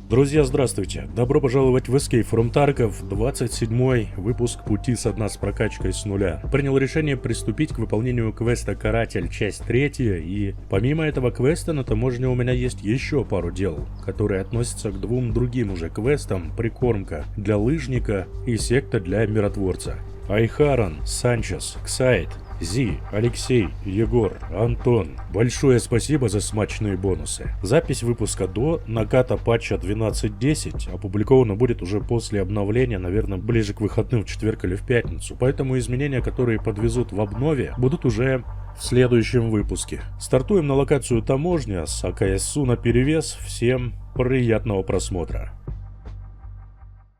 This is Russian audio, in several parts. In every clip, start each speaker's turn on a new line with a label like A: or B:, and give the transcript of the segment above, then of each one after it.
A: Друзья, здравствуйте! Добро пожаловать в Escape from Tarkov, 27-й выпуск пути со дна с прокачкой с нуля. Принял решение приступить к выполнению квеста «Каратель», часть 3, и помимо этого квеста на таможне у меня есть еще пару дел, которые относятся к двум другим уже квестам: «Прикормка» для лыжника и «Секта» для миротворца. Айхаран, Санчес, Ксайт, Зи, Алексей, Егор, Антон. Большое спасибо за смачные бонусы. Запись выпуска до наката патча 12.10 опубликована будет уже после обновления, наверное, ближе к выходным в четверг или в пятницу. Поэтому изменения, которые подвезут в обнове, будут уже в следующем выпуске. Стартуем на локацию таможня с АКСУ наперевес. Всем приятного просмотра.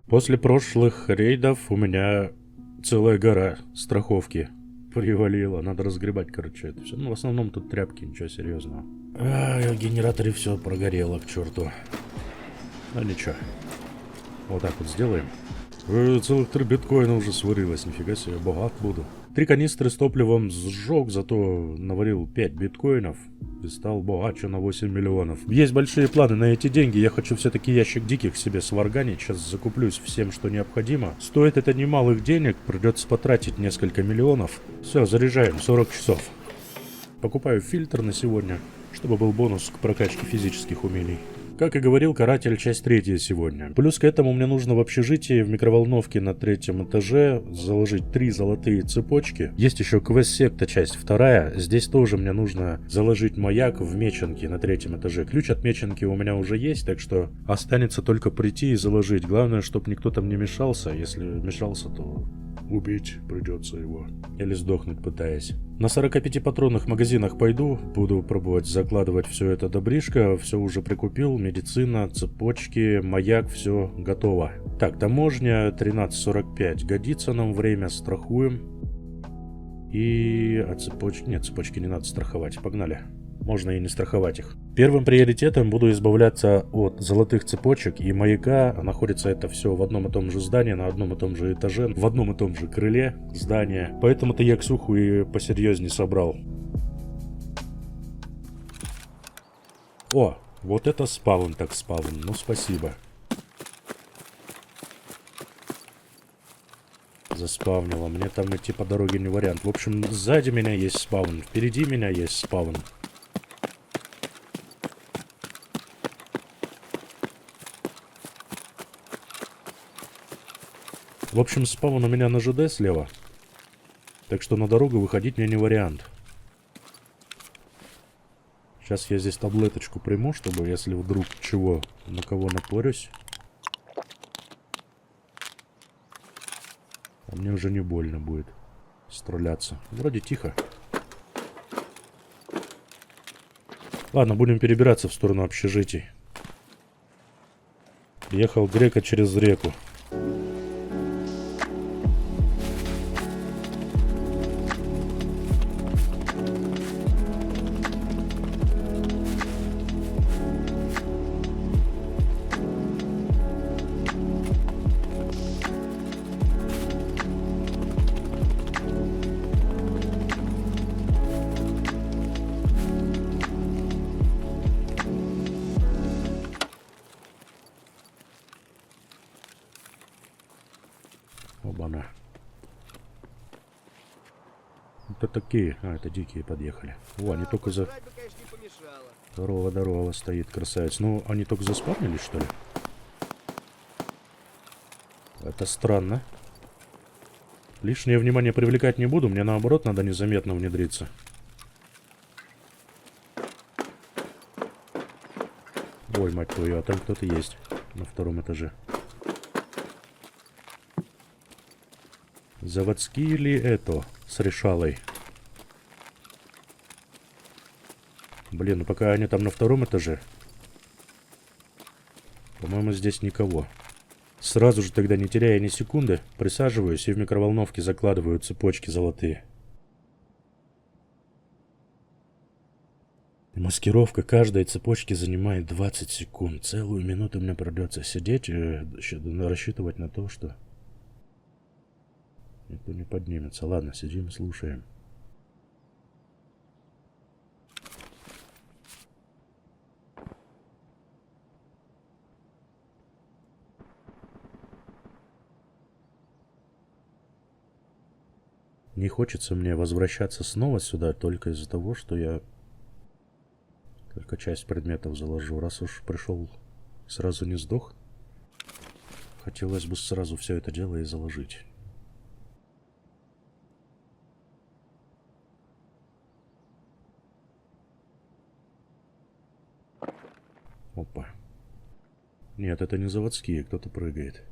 A: После прошлых рейдов у меня целая гора страховки привалило, надо разгребать, короче, это все. Ну, в основном тут тряпки, ничего серьезного. В генераторе все прогорело, к черту. Ну ничего. Вот так вот сделаем. Целых 3 биткоина уже сварилось, нифига себе, богат буду. 3 канистры с топливом сжег, зато наварил 5 биткоинов и стал богаче на 8 миллионов. Есть большие планы на эти деньги, я хочу все-таки ящик диких себе сварганить, сейчас закуплюсь всем, что необходимо. Стоит это немалых денег, придется потратить несколько миллионов. Все, заряжаем, 40 часов. Покупаю фильтр на сегодня, чтобы был бонус к прокачке физических умений. Как и говорил, «Каратель», часть 3 сегодня. Плюс к этому мне нужно в общежитии в микроволновке на 3-м этаже заложить 3 золотые цепочки. Есть еще квест-секта, часть 2. Здесь тоже мне нужно заложить маяк в меченке на 3-м этаже. Ключ от меченки у меня уже есть, так что останется только прийти и заложить. Главное, чтобы никто там не мешался. Если мешался, то убить придется его. Или сдохнуть пытаясь. На 45-патронных магазинах пойду. Буду пробовать закладывать все это добришко. Все уже прикупил. Медицина, цепочки, маяк, все готово. Так, таможня 13:45. Годится нам время, страхуем. И... цепочки... Нет, цепочки не надо страховать. Погнали. Можно и не страховать их. Первым приоритетом буду избавляться от золотых цепочек и маяка. Находится это все в одном и том же здании, на одном и том же этаже, в одном и том же крыле здания. Поэтому-то я ксуху и посерьезнее собрал. О, вот это спаун так спаун. Ну, спасибо. Заспавнило. Мне там идти по дороге не вариант. В общем, сзади меня есть спаун, впереди меня есть спаун. В общем, спаун у меня на ЖД слева. Так что на дорогу выходить мне не вариант. Сейчас я здесь таблеточку приму, чтобы, если вдруг чего, на кого напорюсь, а мне уже не больно будет стреляться. Вроде тихо. Ладно, будем перебираться в сторону общежитий. Ехал грека через реку. Оба-на. Это такие. А, это дикие подъехали. О, они только за... Здорово, здорово, стоит красавец. Ну, они только заспавнились, что ли? Это странно. Лишнее внимание привлекать не буду. Мне, наоборот, надо незаметно внедриться. Ой, мать твою, а там кто-то есть на 2-м этаже. Заводские ли это с решалой? Блин, ну пока они там на 2-м этаже. По-моему, здесь никого. Сразу же тогда, не теряя ни секунды, присаживаюсь и в микроволновке закладываю цепочки золотые. Маскировка каждой цепочки занимает 20 секунд. Целую минуту мне придется сидеть и рассчитывать на то, что никто не поднимется. Ладно, сидим, слушаем. Не хочется мне возвращаться снова сюда только из-за того, что я только часть предметов заложу. Раз уж пришел, сразу не сдох. Хотелось бы сразу все это дело и заложить. Опа. Нет, это не заводские, кто-то прыгает.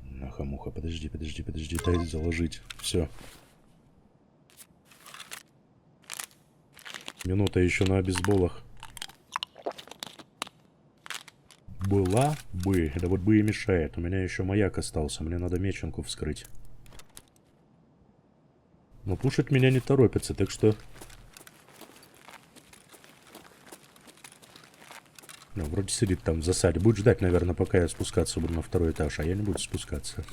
A: Наха-муха, подожди, дай заложить. Все. Минута еще на обезболах. Была бы, да вот бы и мешает. У меня еще маяк остался, мне надо меченку вскрыть. Но пушить меня не торопится, так что... Ну, вроде сидит там в засаде. Будет ждать, наверное, пока я спускаться буду на второй этаж, а я не буду спускаться.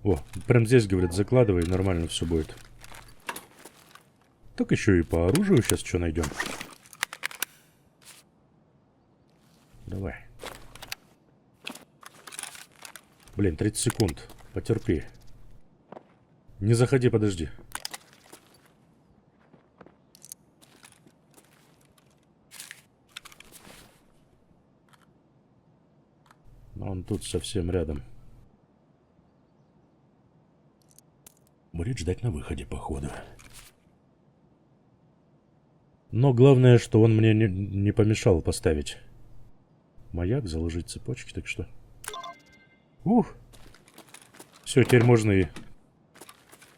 A: О, прям здесь, говорит, закладывай, нормально все будет. Так еще и по оружию сейчас что найдем. Давай. Блин, 30 секунд. Потерпи. Не заходи, подожди. Он тут совсем рядом. Будет ждать на выходе, походу. Но главное, что он мне не помешал поставить маяк, заложить цепочки, так что... Ух! Все, теперь можно и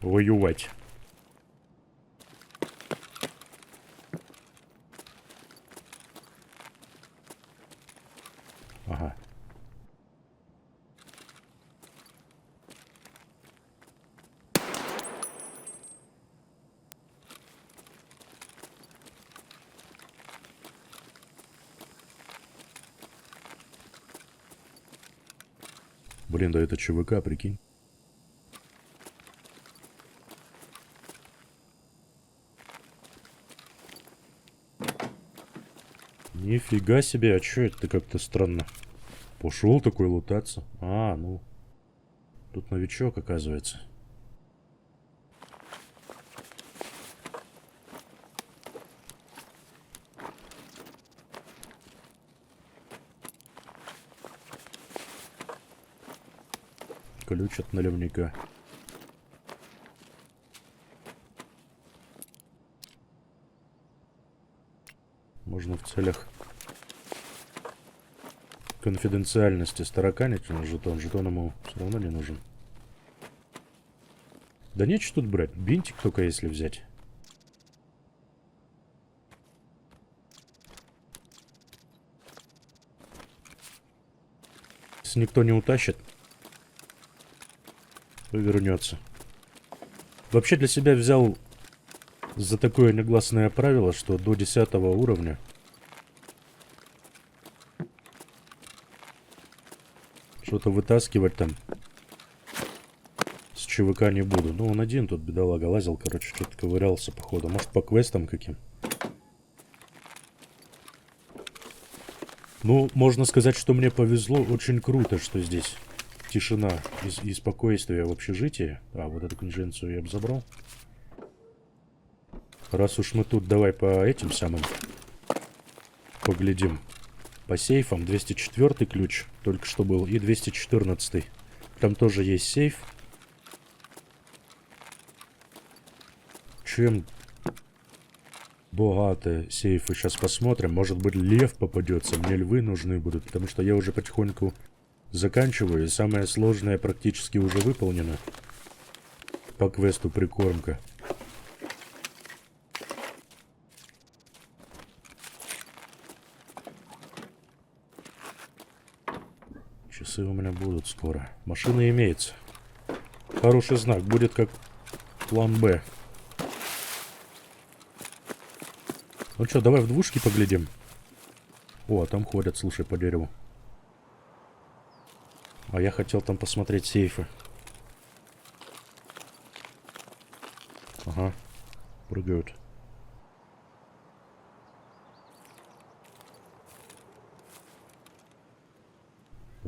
A: воевать. Ага. Блин, да это ЧВК, прикинь. Нифига себе, а чё это как-то странно? Пошел такой лутаться. А, ну. Тут новичок, оказывается. Ключ от наливника. Можно в целях конфиденциальности стараканить на жетон. Жетон ему все равно не нужен. Да нечего тут брать. Бинтик только если взять. Если никто не утащит, то вернется. Вообще для себя взял за такое негласное правило, что до 10 уровня что-то вытаскивать там с ЧВК не буду. Ну, он один тут, бедолага, лазил, короче, что-то ковырялся, походу. Может, по квестам каким. Ну, можно сказать, что мне повезло. Очень круто, что здесь тишина и спокойствие в общежитии. А, вот эту конвенцию я бы забрал. Раз уж мы тут, давай по этим самым поглядим. По сейфам 204 ключ только что был и 214. Там тоже есть сейф. Чем богатые сейфы? Сейчас посмотрим. Может быть, лев попадется. Мне львы нужны будут, потому что я уже потихоньку заканчиваю. И самое сложное практически уже выполнено. По квесту прикормка. Часы у меня будут скоро. Машина имеется. Хороший знак. Будет как план Б. Ну что, давай в двушки поглядим. О, а там ходят, слушай, по дереву. А я хотел там посмотреть сейфы. Ага. Прыгают.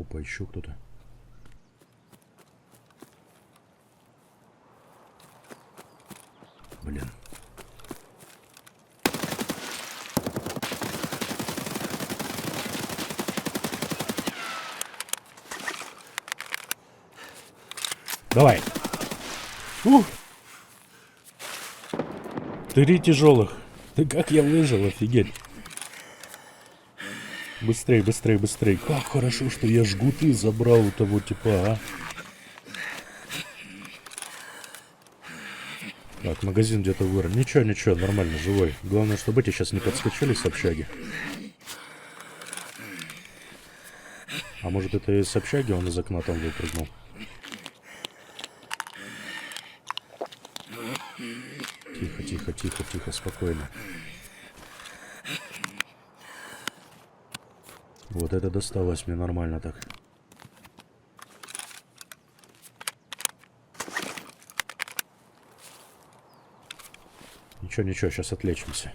A: Опа, еще кто-то. Блин. Давай. 3 тяжелых. Да как я выжил, офигеть. Быстрей, быстрей, быстрей. Как хорошо, что я жгуты забрал у того типа, а. Так, магазин где-то вырван. Ничего, ничего, нормально, живой. Главное, чтобы эти сейчас не подскочили с общаги. А может это из общаги он из окна там выпрыгнул? Тихо, тихо, тихо, тихо, спокойно. Вот это досталось мне нормально так. Ничего, ничего, сейчас отлечимся.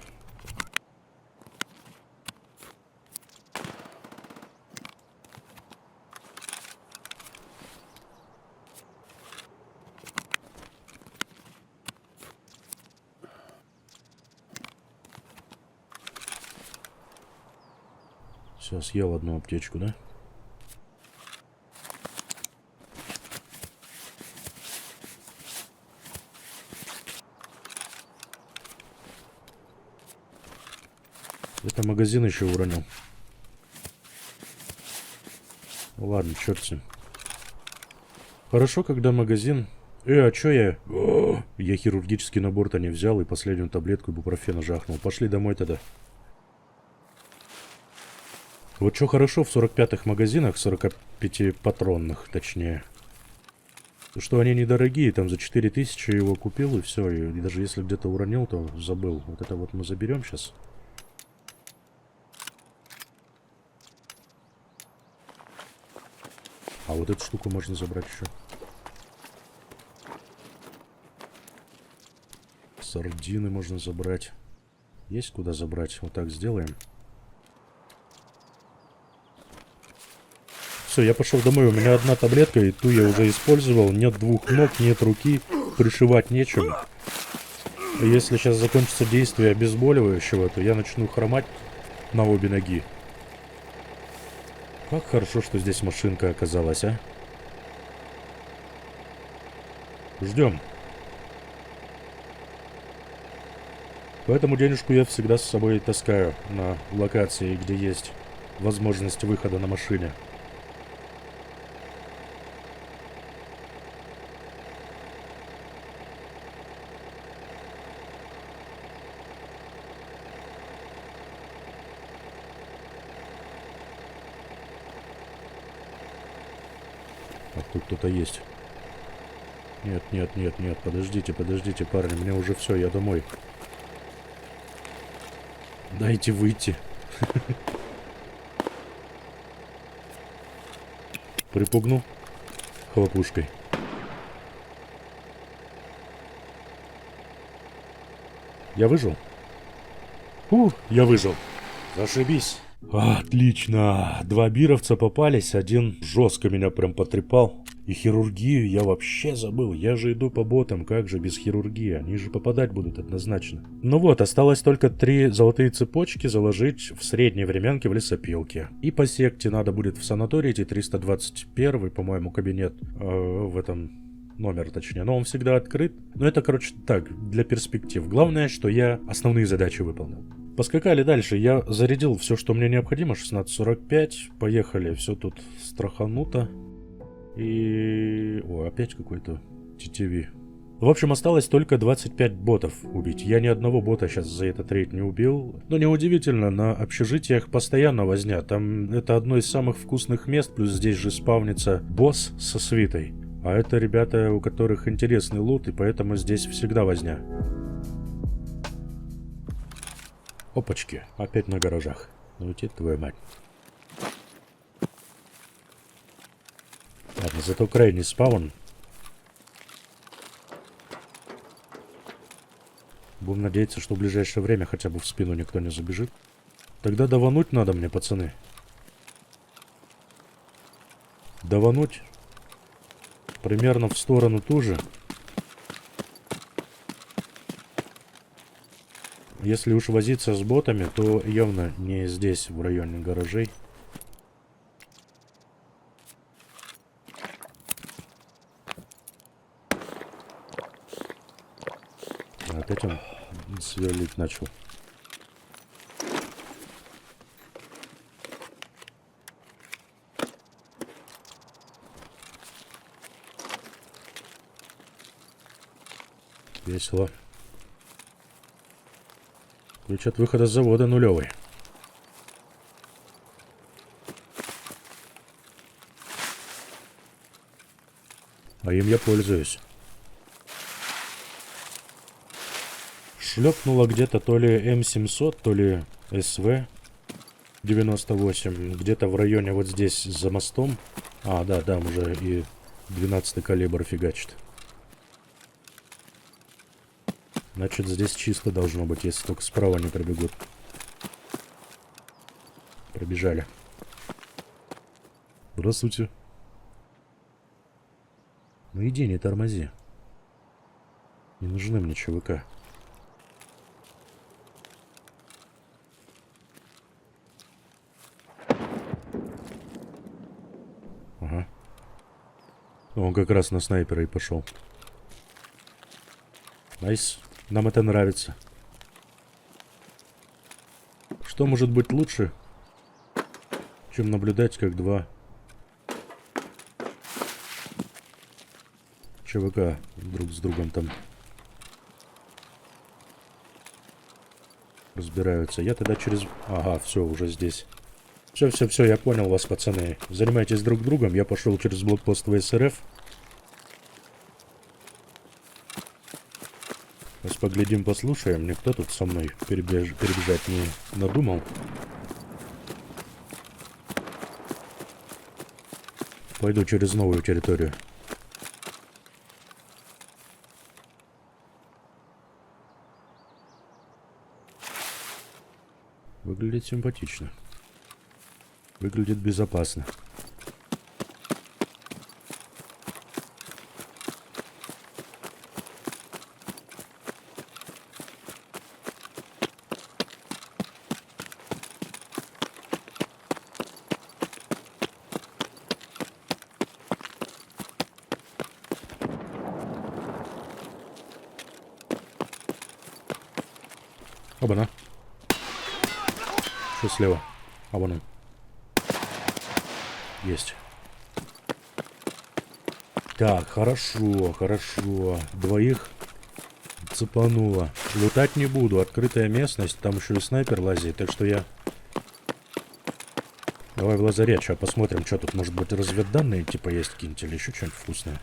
A: Все, съел одну аптечку, да? Это магазин еще уронил. Ладно, черт с ним. Хорошо, когда магазин... а чё я... я хирургический набор-то не взял и последнюю таблетку ибупрофена жахнул. Пошли домой тогда. Вот что хорошо в 45-х магазинах, 45-патронных, точнее, что они недорогие, там за 4000 его купил и все, и даже если где-то уронил, то забыл. Вот это вот мы заберем сейчас. А вот эту штуку можно забрать еще. Сардины можно забрать. Есть куда забрать? Вот так сделаем. Все, я пошел домой, у меня одна таблетка, и ту я уже использовал. Нет 2 ног, нет руки, пришивать нечем. И если сейчас закончится действие обезболивающего, то я начну хромать на обе ноги. Как хорошо, что здесь машинка оказалась, а? Ждем. Поэтому денежку я всегда с собой таскаю на локации, где есть возможность выхода на машине. А тут кто-то есть. Нет, нет, нет, нет, подождите, подождите, парни, мне уже все, я домой. Дайте выйти. Припугну хлопушкой. Я выжил? Я выжил. Зашибись. Отлично. 2 бировца попались, один жестко меня прям потрепал. И хирургию я вообще забыл. Я же иду по ботам, как же без хирургии? Они же попадать будут однозначно. Ну вот, осталось только 3 золотые цепочки заложить в средней временке в лесопилке. И по секте надо будет в санатории идти 321, по-моему, кабинет в этом... Номер, точнее, но он всегда открыт. Но это, короче, так, для перспектив. Главное, что я основные задачи выполнил. Поскакали дальше. Я зарядил все, что мне необходимо. 16:45. Поехали. Все тут страхануто. И... О, опять какой-то TTV. В общем, осталось только 25 ботов убить. Я ни одного бота сейчас за этот рейд не убил. Но неудивительно, на общежитиях постоянно возня. Там это одно из самых вкусных мест. Плюс здесь же спавнится босс со свитой. А это ребята, у которых интересный лут, и поэтому здесь всегда возня. Опачки, опять на гаражах. Ну идти твою мать. Ладно, зато крайний спаун. Будем надеяться, что в ближайшее время хотя бы в спину никто не забежит. Тогда давануть надо мне, пацаны. давануть примерно в сторону ту же. Если уж возиться с ботами, то явно не здесь, в районе гаражей. Опять он сверлить начал. Весело. Ключ от выхода с завода нулевый. А им я пользуюсь. Шлепнуло где-то то ли М700, то ли СВ-98. Где-то в районе вот здесь за мостом. А, да, там уже и 12-й калибр фигачит. Значит, здесь чисто должно быть, если только справа не пробегут. Пробежали. Здравствуйте. Ну иди, не тормози. Не нужны мне ЧВК. Ага. Он как раз на снайпера и пошел. Найс. Нам это нравится. Что может быть лучше, чем наблюдать, как два ЧВК друг с другом там разбираются. Я тогда через... Ага, все, уже здесь. Все, я понял вас, пацаны. Занимайтесь друг другом. Я пошел через блокпост ВСРФ. Сейчас поглядим, послушаем. Никто тут со мной перебежать не надумал. Пойду через новую территорию. Выглядит симпатично. Выглядит безопасно. Оба-на. Что слева? А вон он. Есть. Так, хорошо, хорошо. Двоих цепануло. Лутать не буду. Открытая местность. Там еще и снайпер лазит. Так что я... Давай в лазарет. Сейчас посмотрим, что тут. Может быть, разведданные типа есть какие-нибудь или еще что-нибудь вкусное.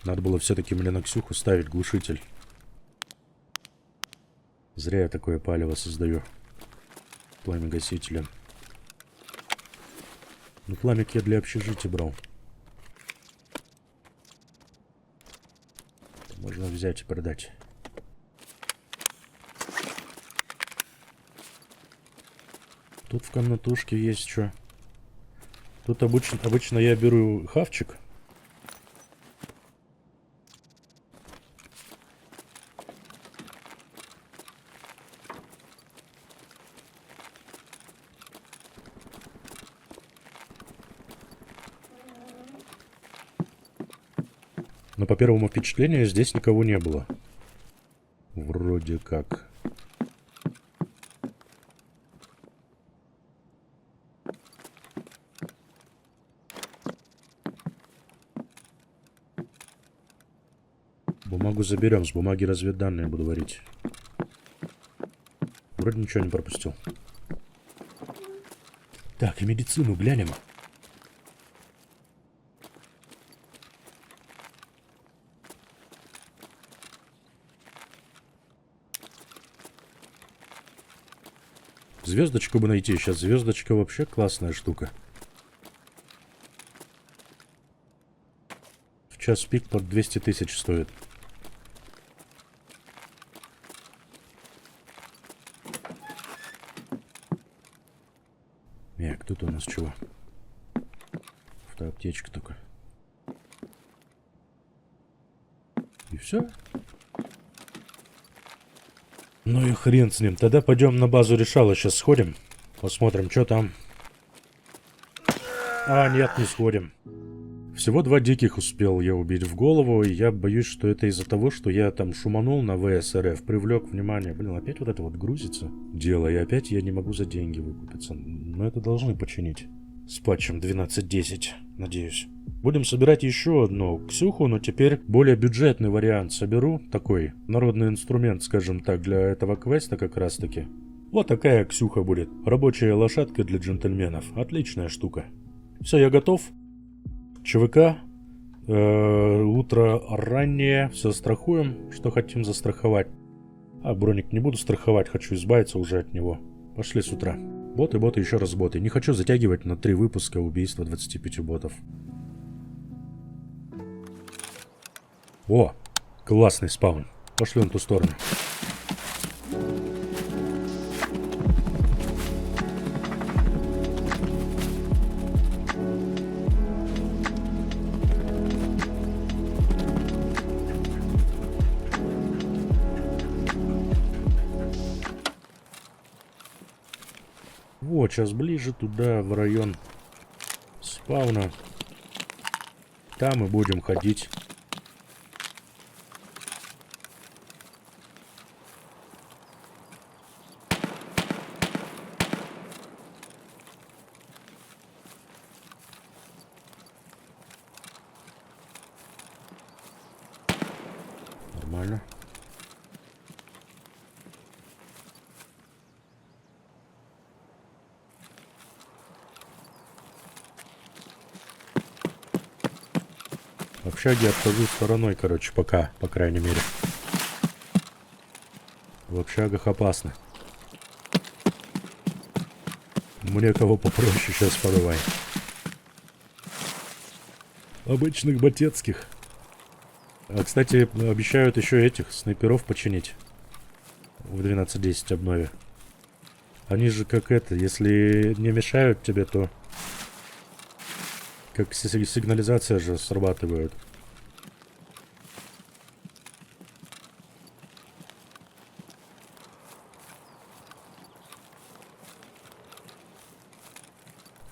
A: Надо было все-таки мне на Ксюху ставить глушитель. Зря я такое палево создаю. Пламя-гасителем. Ну, пламик я для общежития брал. Можно взять и продать. Тут в комнатушке есть что. Тут обычно я беру хавчик. Но по первому впечатлению здесь никого не было. Вроде как. Бумагу заберем. С бумаги разведданные буду варить. Вроде ничего не пропустил. Так, и медицину глянем. Звездочку бы найти. Сейчас звездочка вообще классная штука. В час пик под 200 тысяч стоит. Так, тут у нас чего? Автоаптечка только. И все? Ну и хрен с ним. Тогда пойдем на базу решала. Сейчас сходим. Посмотрим, что там. А, нет, не сходим. Всего 2 диких успел я убить в голову. И я боюсь, что это из-за того, что я там шуманул на ВСРФ. Привлек внимание. Блин, опять вот это вот грузится дело. И опять я не могу за деньги выкупиться. Но это должны починить. С патчем 12.10, надеюсь. Будем собирать еще одну Ксюху, но теперь более бюджетный вариант соберу. Такой народный инструмент, скажем так, для этого квеста как раз таки. Вот такая Ксюха будет. Рабочая лошадка для джентльменов. Отличная штука. Все, я готов. ЧВК. Утро раннее. Все страхуем, что хотим застраховать. А броник не буду страховать, хочу избавиться уже от него. Пошли с утра. Боты, еще раз боты. Не хочу затягивать на 3 выпуска убийства 25 ботов. О, классный спаун. Пошли на ту сторону. Вот, сейчас ближе туда, в район спауна. Там мы будем ходить. Нормально. В общаге обхожу стороной, короче, пока, по крайней мере. В общагах опасно. Мне кого попроще сейчас подавай. Обычных ботецких. А, кстати, обещают еще этих снайперов починить. В 12.10 обнове. Они же как это, если не мешают тебе, то... Как сигнализация же срабатывает.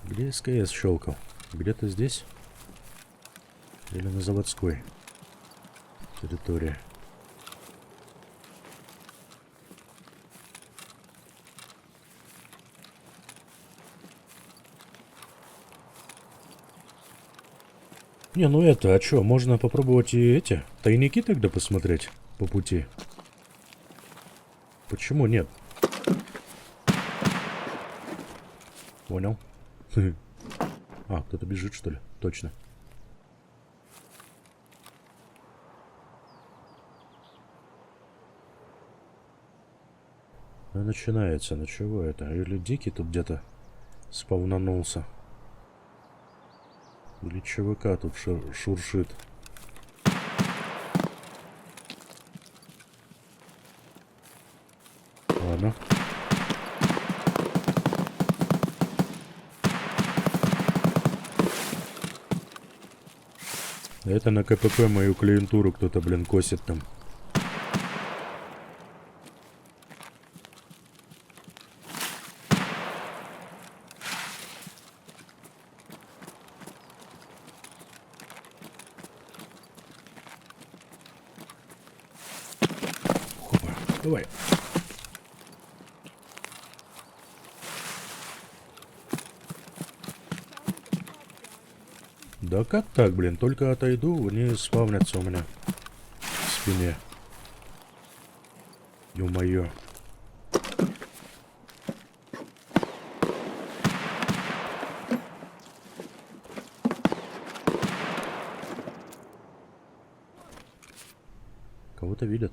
A: Где СКС щелкал? Где-то здесь? Или на заводской территории? Не, ну это, а чё, можно попробовать и эти тайники тогда посмотреть по пути. Почему нет? Понял. А, кто-то бежит, что ли? Точно. Ну, начинается. Ну чего это? Или Дикий тут где-то спавнанулся? Или ЧВК тут шуршит? Ладно. Это на КПП мою клиентуру кто-то, блин, косит там. Хопа, давай. Да как так, блин? Только отойду, они спавнятся у меня в спине. Ё-моё. Кого-то видят.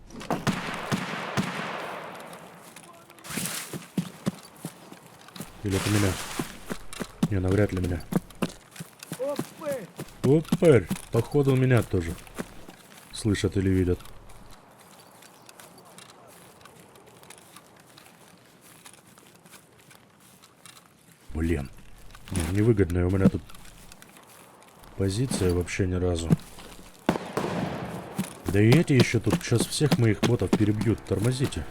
A: Или это меня? Не, навряд ли меня. Опарь! Походу меня тоже слышат или видят. Блин. Не, невыгодная у меня тут позиция вообще ни разу. Да и эти еще тут сейчас всех моих ботов перебьют. Тормозите.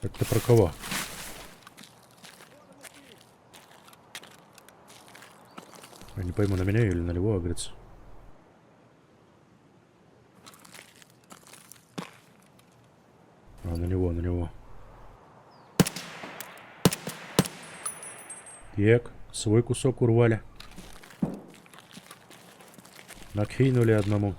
A: Это про кого? Я не пойму, на меня или на него агрится. А, на него, на него. Так, свой кусок урвали. Накинули одному.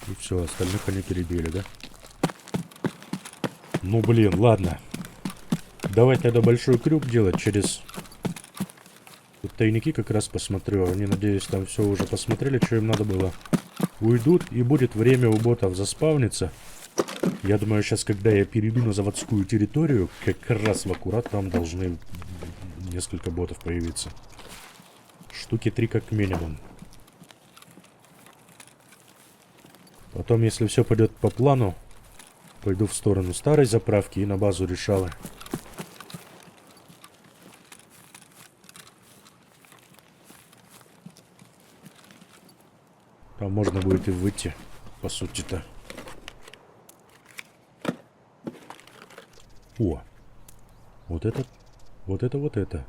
A: И все, остальных они перебили, да? Ну блин, ладно. Давай тогда большой крюк делать через... Тут тайники как раз посмотрю. Они, надеюсь, там все уже посмотрели, что им надо было. Уйдут, и будет время у ботов заспавниться. Я думаю, сейчас, когда я перейду на заводскую территорию, как раз в аккурат там должны несколько ботов появиться. Штуки 3 как минимум. Потом, если все пойдет по плану, пойду в сторону старой заправки и на базу Решалы. Там можно будет и выйти, по сути-то. О! Вот это, вот это, вот это.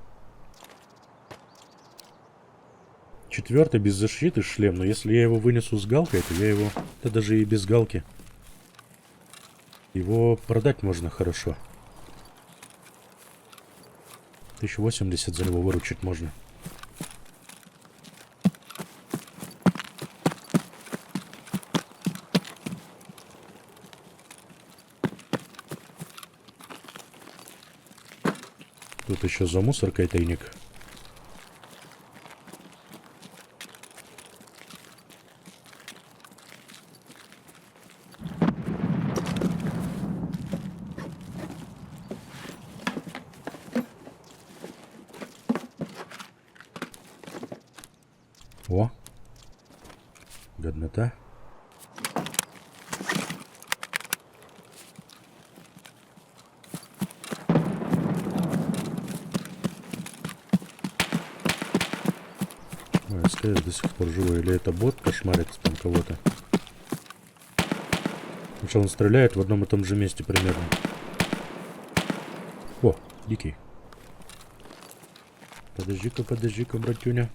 A: 4-й без защиты шлем, но если я его вынесу с галкой, то я его... Да даже и без галки. Его продать можно хорошо. 1080 за него выручить можно. Тут еще за мусоркой тайник. О! Годнота. СКС до сих пор живой. Или это бот кошмарит там кого-то? Сначала он стреляет в одном и том же месте примерно. О, дикий. Подожди-ка, братюня.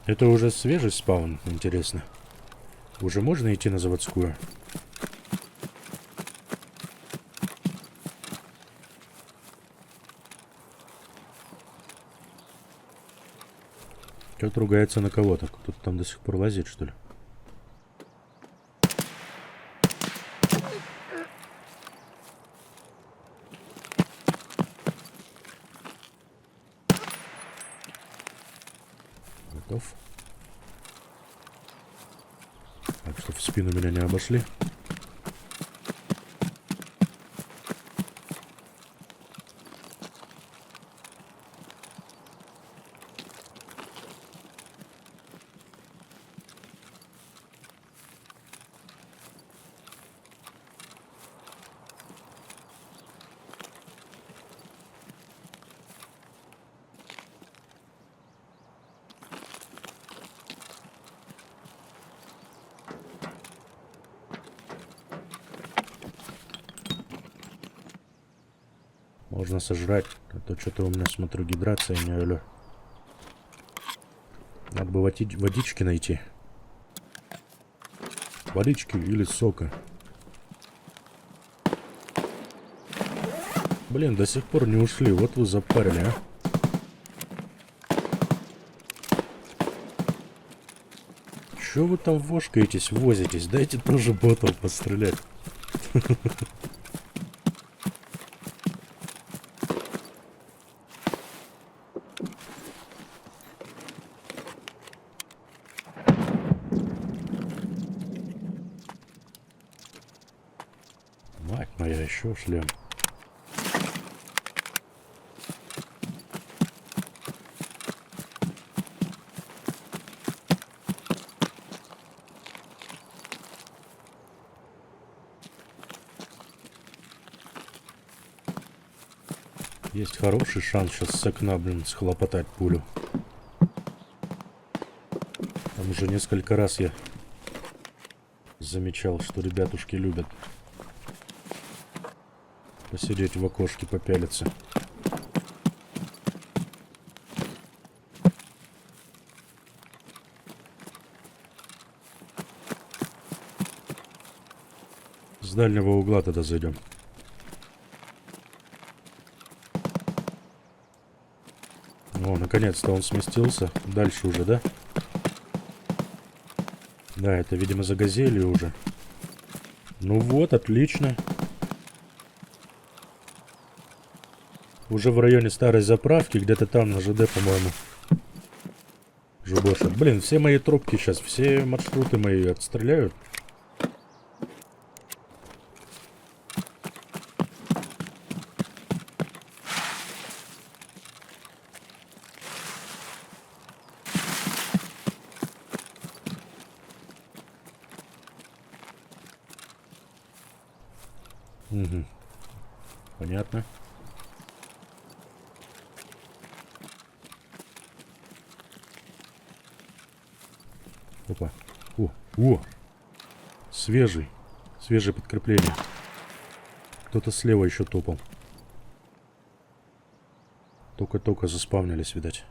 A: Это уже свежий спаун, интересно. Уже можно идти на заводскую? Кто-то ругается на кого-то. Кто-то там до сих пор лазит, что ли? Готов. Так, что в спину меня не обошли. Можно сожрать. А то что-то у меня, смотрю, гидрация не алё. Надо бы водички найти. Водички или сока. Блин, до сих пор не ушли. Вот вы запарили, а. Чё вы там вошкаетесь, возитесь? Дайте тоже ботов пострелять. Еще шлем. Есть хороший шанс сейчас с окна, блин, схлопотать пулю. Там уже несколько раз я замечал, что ребятушки любят посидеть в окошке, попялиться. С дальнего угла тогда зайдем. О, наконец-то он сместился. Дальше уже, да? Да, это, видимо, загазели уже. Ну вот, отлично. Уже в районе старой заправки, где-то там на ЖД, по-моему. Жубоша. Блин, все мои трубки сейчас, все маршруты мои отстреляют. Угу. Понятно. Опа. О! Свежий. Свежее подкрепление. Кто-то слева еще топал. Только-только заспавнились, видать.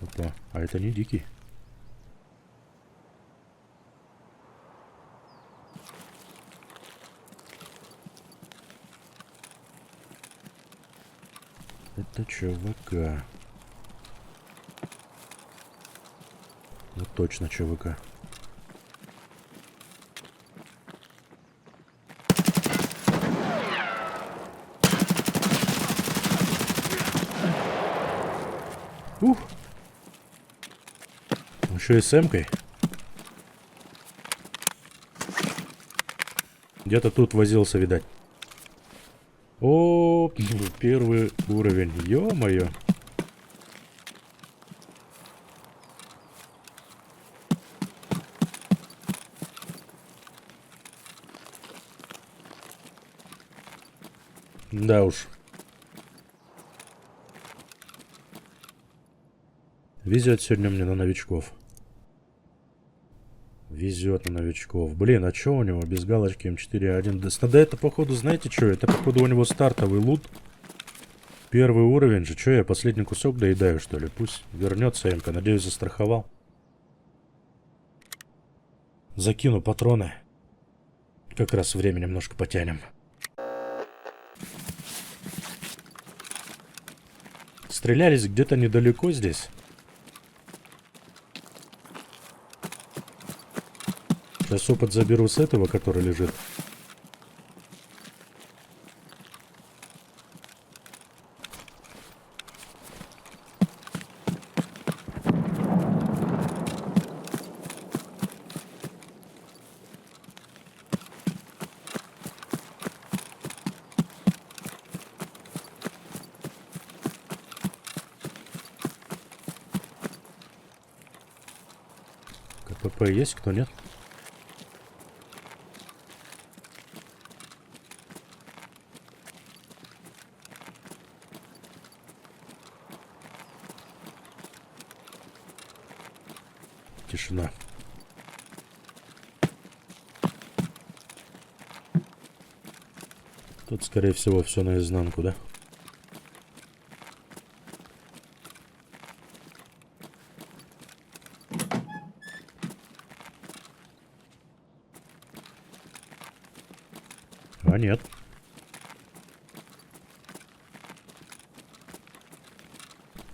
A: Опа. А это не дикий. Это ЧВК. Вот точно ЧВК. Ух! Еще и с эмкой. Где-то тут возился, видать. О, первый уровень. Ё-моё. Да уж. Везет сегодня мне на новичков. Везет на новичков. Блин, а чё у него без галочки М4А1? Да это, походу, знаете что? Это, походу, у него стартовый лут. Первый уровень же. Чё, я последний кусок доедаю, что ли? Пусть вернется Эмка. Надеюсь, застраховал. Закину патроны. Как раз время немножко потянем. Стрелялись где-то недалеко здесь. Сейчас опыт заберу с этого, который лежит. КПП есть, кто нет? Тишина. Тут, скорее всего, все наизнанку, да? А нет.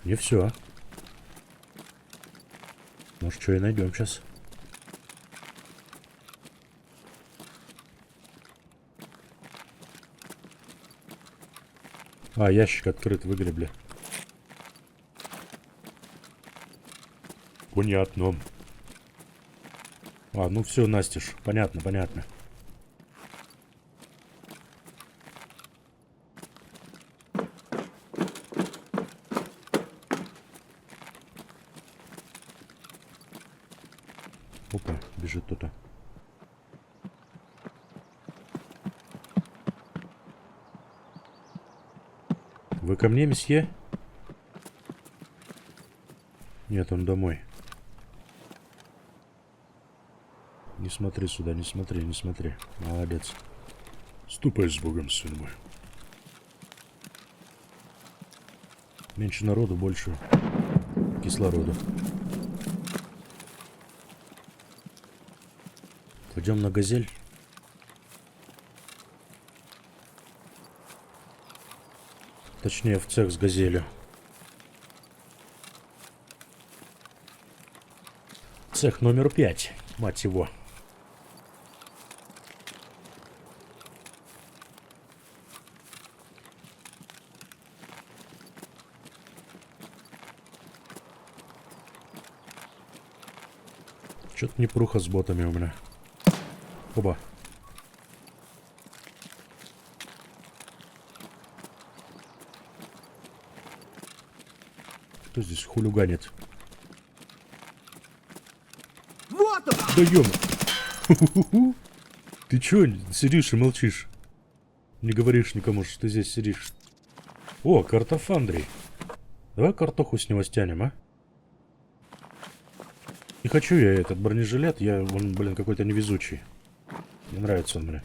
A: Не все. Может, что и найдем сейчас. А, ящик открыт, выгребли. Понятно. А, ну все, настежь. Понятно, понятно. Опа, бежит кто-то. Вы ко мне, месье? Нет, он домой. Не смотри сюда, не смотри, не смотри. Молодец. Ступай с Богом, сын мой. Меньше народу, больше кислорода. Пойдем на газель. Точнее, в цех с газелью. Цех номер 5, мать его. Чё-то непруха с ботами у меня. Оба. Кто здесь хулиганит?
B: Вот он!
A: Да ё-мо! Ты чё сидишь и молчишь? Не говоришь никому, что ты здесь сидишь. О, картофандрий. Давай картоху с него стянем, а? Не хочу я этот бронежилет, он, блин, какой-то невезучий. Не нравится он мне.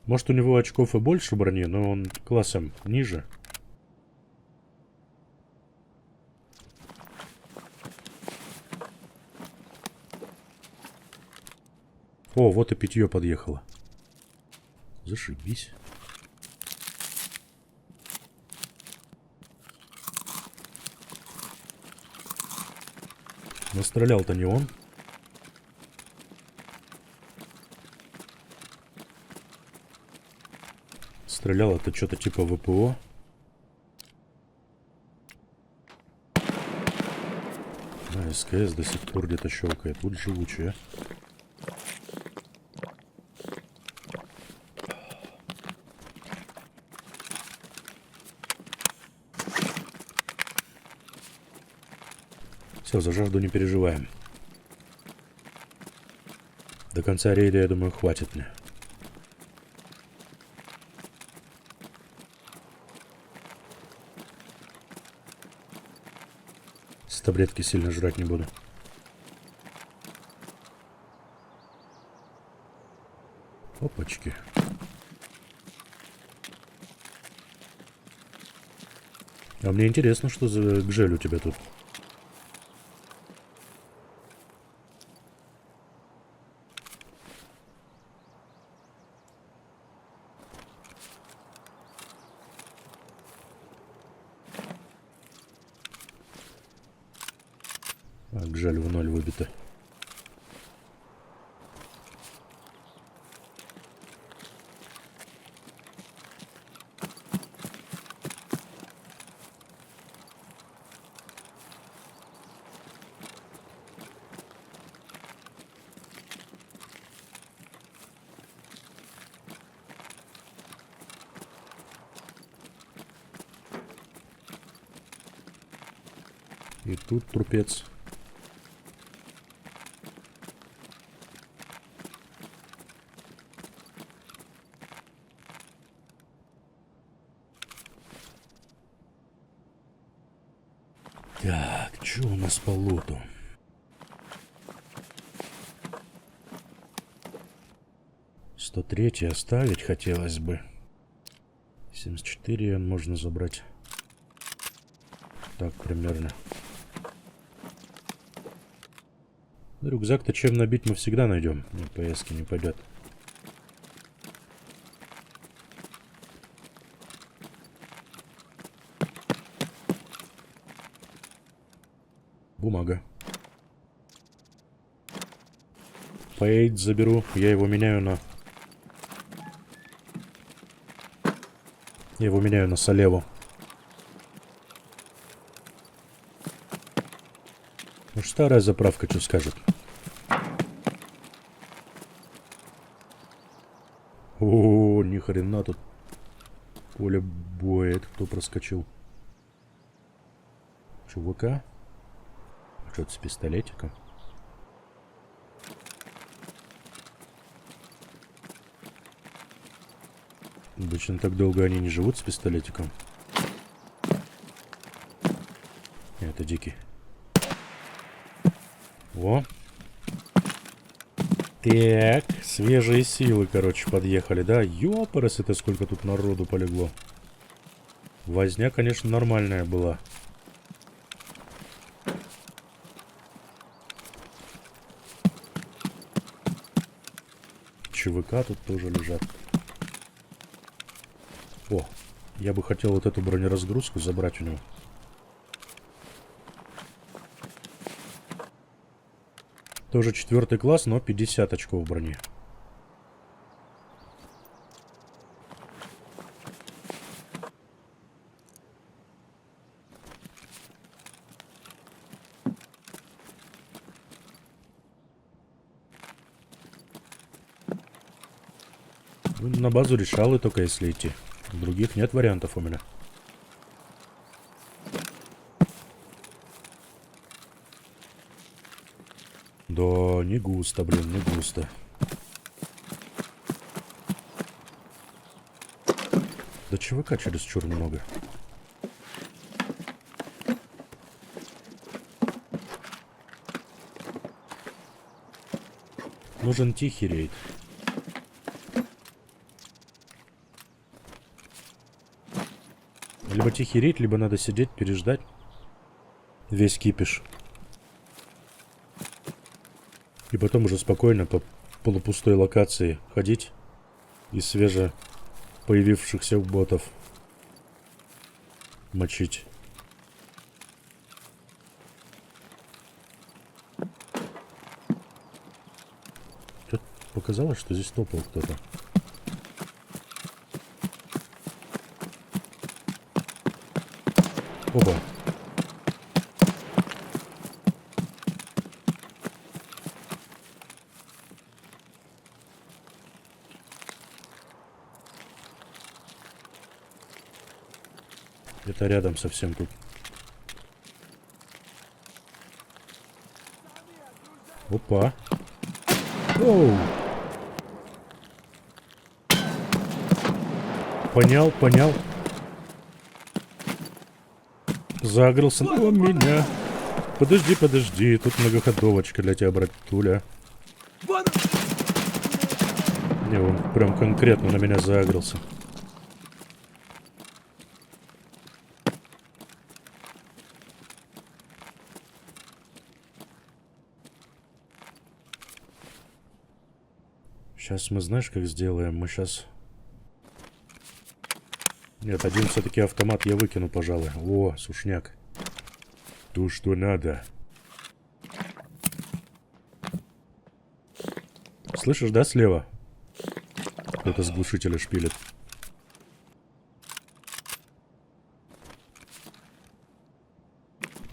A: Может, у него очков и больше брони, но он классом ниже. О, вот и питье подъехало. Зашибись. Но стрелял-то не он. Стрелял это что-то типа ВПО. А, СКС до сих пор где-то щелкает. Вот живучий, а. Все, за жажду не переживаем. До конца рейда, я думаю, хватит мне. С таблетки сильно жрать не буду. Опачки. А мне интересно, что за гжель у тебя тут. А, гжель в ноль выбита. И тут трупец. Так, что у нас по лоту? 103 оставить хотелось бы. 74 можно забрать. Так, примерно. Рюкзак-то чем набить мы всегда найдем. ПСки не пойдет. Бумага. Пейд заберу. Я его меняю на... Я его меняю на Солеву. Потому что Старая заправка что скажет? О, ни хрена тут. Поле боя. Это кто проскочил? Чувака? Что-то с пистолетиком. Обычно так долго они не живут с пистолетиком. Это дикий. О. Так, свежие силы, короче, подъехали, да? Ёпарас, это сколько тут народу полегло. Возня, конечно, нормальная была. ЧВК тут тоже лежат. О, я бы хотел вот эту бронеразгрузку забрать у него. Тоже 4 класс, но 50 очков брони. На базу решалы только если идти. Других нет вариантов у меня. Да, не густо, блин, не густо. Да ЧВК чересчур много. Нужен тихий рейд. Либо тихий рейд, либо надо сидеть, переждать весь кипиш. И потом уже спокойно по полупустой локации ходить и свеже появившихся ботов мочить. Тут показалось, что здесь топал кто-то. Опа. Это рядом совсем тут. Опа. Оу. Понял, понял. Загрелся у меня. Подожди, подожди. Тут многоходовочка для тебя, братуля. Не, он прям конкретно на меня загрелся. Сейчас мы, знаешь, как сделаем? Мы сейчас... Нет, один все-таки автомат я выкину, пожалуй. О, сушняк. То, что надо. Слышишь, да, слева? Кто-то с глушителя шпилит.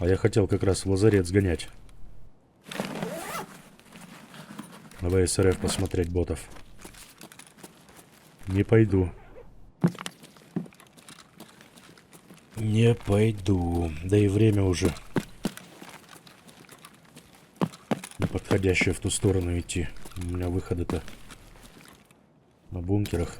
A: А я хотел как раз в лазарет сгонять. На ВСРФ посмотреть ботов. Не пойду. Не пойду. Да и время уже неподходящее в ту сторону идти. У меня выходы-то на бункерах.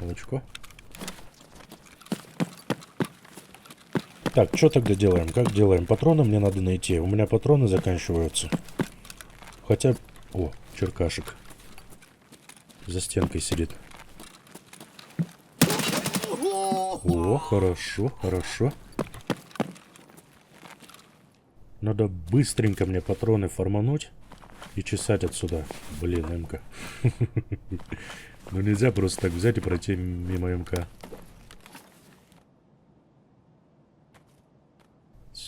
A: Молочко. Так, что тогда делаем? Как делаем? Патроны мне надо найти. У меня патроны заканчиваются. Хотя... О, черкашек. За стенкой сидит. О, хорошо, хорошо. Надо быстренько мне патроны формануть и чесать отсюда. Блин, МК. Ну нельзя просто так взять и пройти мимо МК.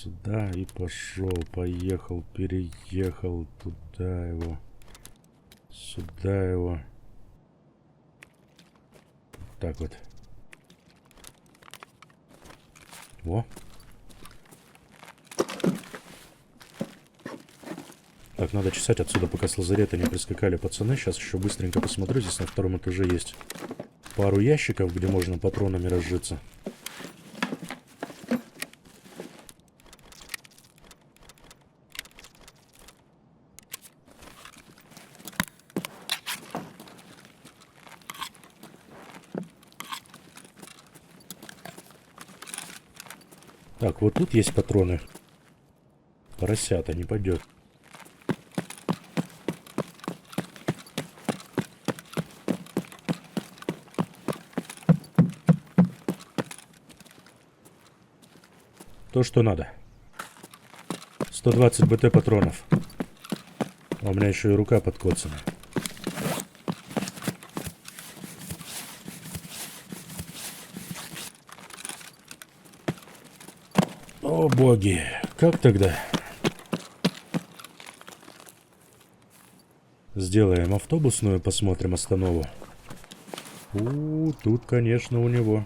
A: Сюда и пошел, поехал, переехал, туда его, сюда его. Так вот. Во. Так, надо чесать отсюда, пока с лазарета не прискакали пацаны. Сейчас еще быстренько посмотрю. Здесь на втором этаже есть пару ящиков, где можно патронами разжиться. Так, вот тут есть патроны. Поросята, не пойдет. То, что надо. 120 БТ патронов. А у меня еще и рука подкоцана. О боги, как тогда? Сделаем автобусную, посмотрим останову. Тут, конечно, у него.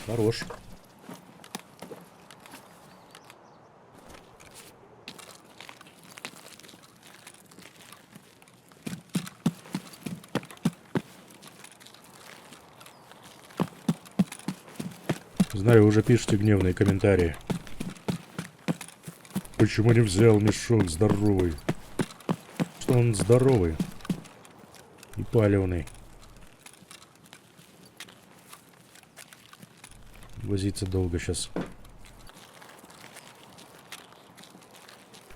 A: Хорош. Знаю, уже пишите гневные комментарии. Почему не взял мешок здоровый? Что он здоровый и палевный. Возиться долго сейчас.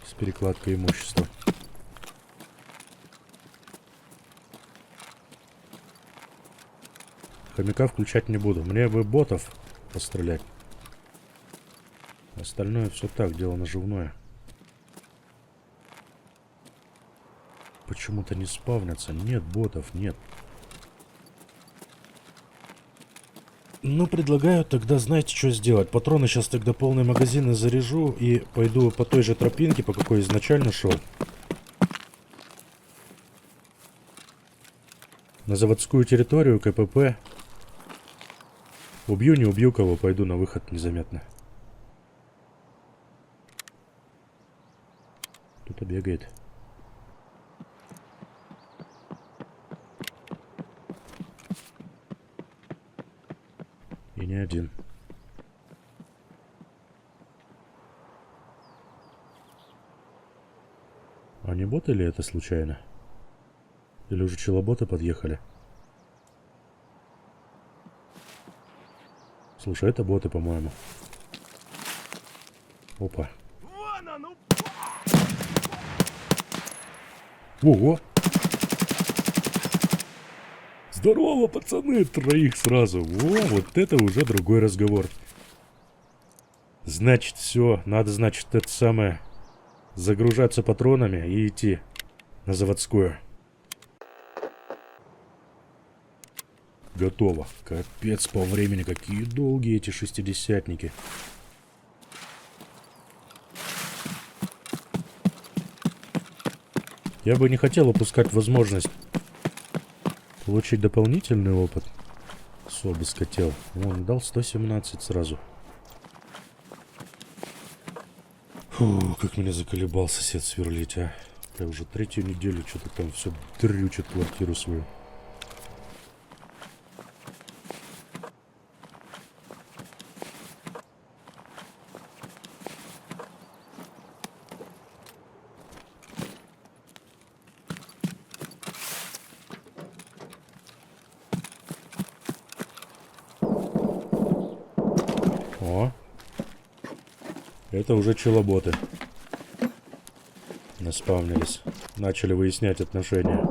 A: С перекладкой имущества. Хомяка включать не буду. Мне бы ботов пострелять. Остальное все так, дело наживное. Почему-то не спавнятся. Нет ботов, нет. Ну, предлагаю тогда, знаете, что сделать? Патроны сейчас тогда полные магазины заряжу и пойду по той же тропинке, по какой изначально шел. На заводскую территорию, КПП. Убью, не убью кого, пойду на выход незаметно. Кто-то бегает. И не один. А не боты ли это случайно? Или уже челоботы подъехали? Слушай, это боты, по-моему. Опа. Ого! Здорово, пацаны! Троих сразу. Во, вот это уже другой разговор. Значит, все. Надо, значит, это самое... Загружаться патронами и идти на заводскую. Готово. Капец по времени. Какие долгие эти шестидесятники. Я бы не хотел упускать возможность получить дополнительный опыт с обыска тел. Он дал 117 сразу. Фу, как меня заколебал сосед сверлить, а. Я уже третью неделю что-то там все дрючит квартиру свою. О, это уже челоботы наспавнились. Начали выяснять отношения.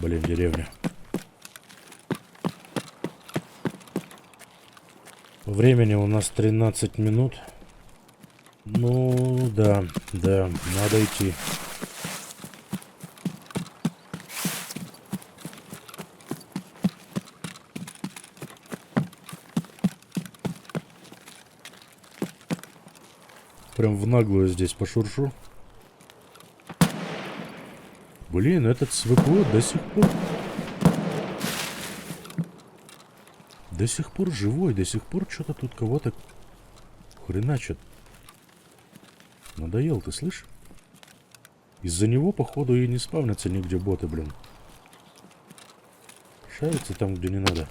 A: Блин, деревня. Времени у нас 13 минут. Ну, да, надо идти. Прям в наглую здесь пошуршу. Блин, этот с ВПО до сих пор живой, до сих пор что-то тут кого-то хреначит. Надоел, ты слышишь? Из-за него, походу, и не спавнятся нигде боты, блин. Шарится там, где не надо.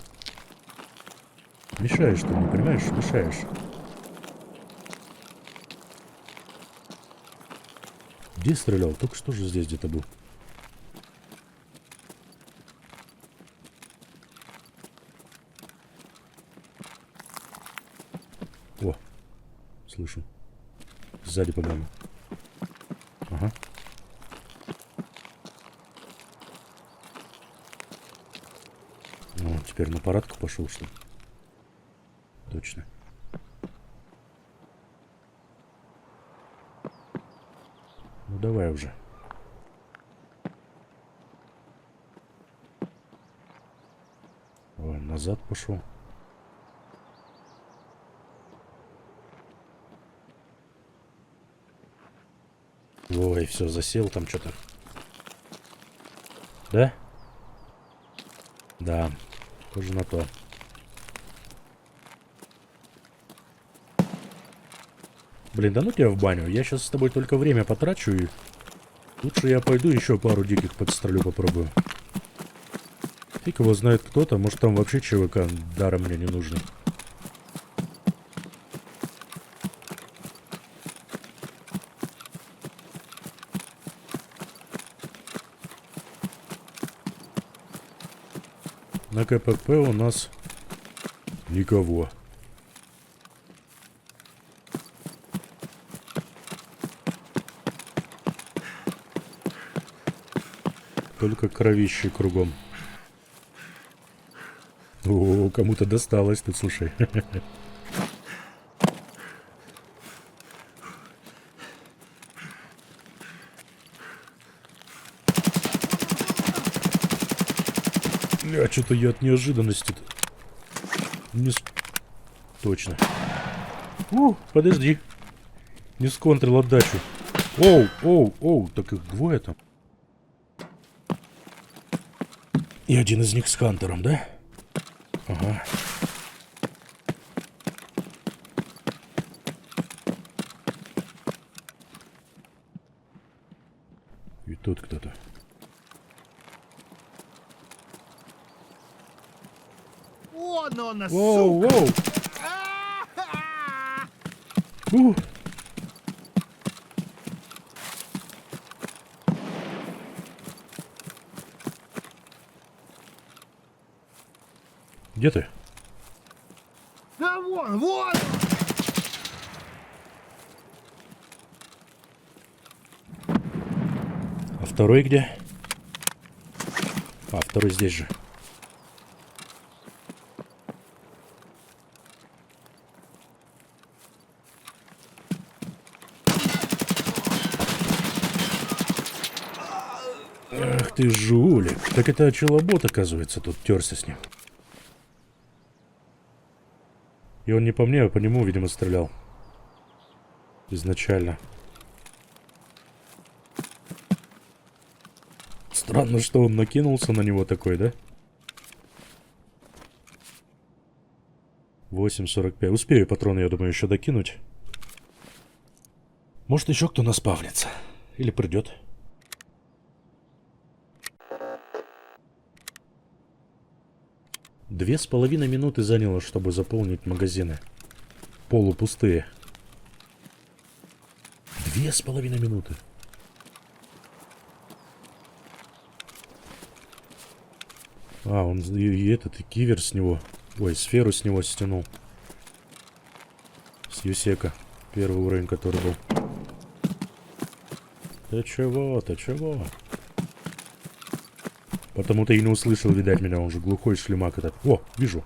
A: Мешаешь ты мне, понимаешь? Мешаешь. Где стрелял? Только что же здесь где-то был. О, слышу. Сзади, по-моему. Ага. Ну, теперь на парадку пошел, что ли? Точно. Ну, давай уже. Ой, назад пошел. Ой, все, засел там что-то. Да? Да, похоже на то. Блин, да ну тебя в баню. Я сейчас с тобой только время потрачу и... Лучше я пойду еще пару диких подстрелю, попробую. Фиг его знает кто-то. Может там вообще ЧВК даром мне не нужно. На КПП у нас никого. Только кровище кругом. О, кому-то досталось тут, слушай. А что-то я от неожиданности-то не... Точно. Подожди. Не сконтрил отдачу. Оу, так их двое там. И один из них с Хантером, да? Ага. И тут кто-то. Воу. Где ты?
B: Да вон!
A: А второй где? А, второй здесь же. Ах ты жулик. Так это челобот, оказывается, тут терся с ним. И он не по мне, а по нему, видимо, стрелял. Изначально. Странно, что он накинулся на него такой, да? 8:45. Успею патроны, я думаю, еще докинуть. Может, еще кто наспавнится. Или придет. Две с половиной минуты заняло, чтобы заполнить магазины. Полупустые. 2,5 минуты. А, он и этот, и кивер с него. Ой, сферу с него стянул. С Юсека. Первый уровень, который был. Ты чего? Потому-то и не услышал, видать, меня, он же глухой шлемак этот. О, вижу.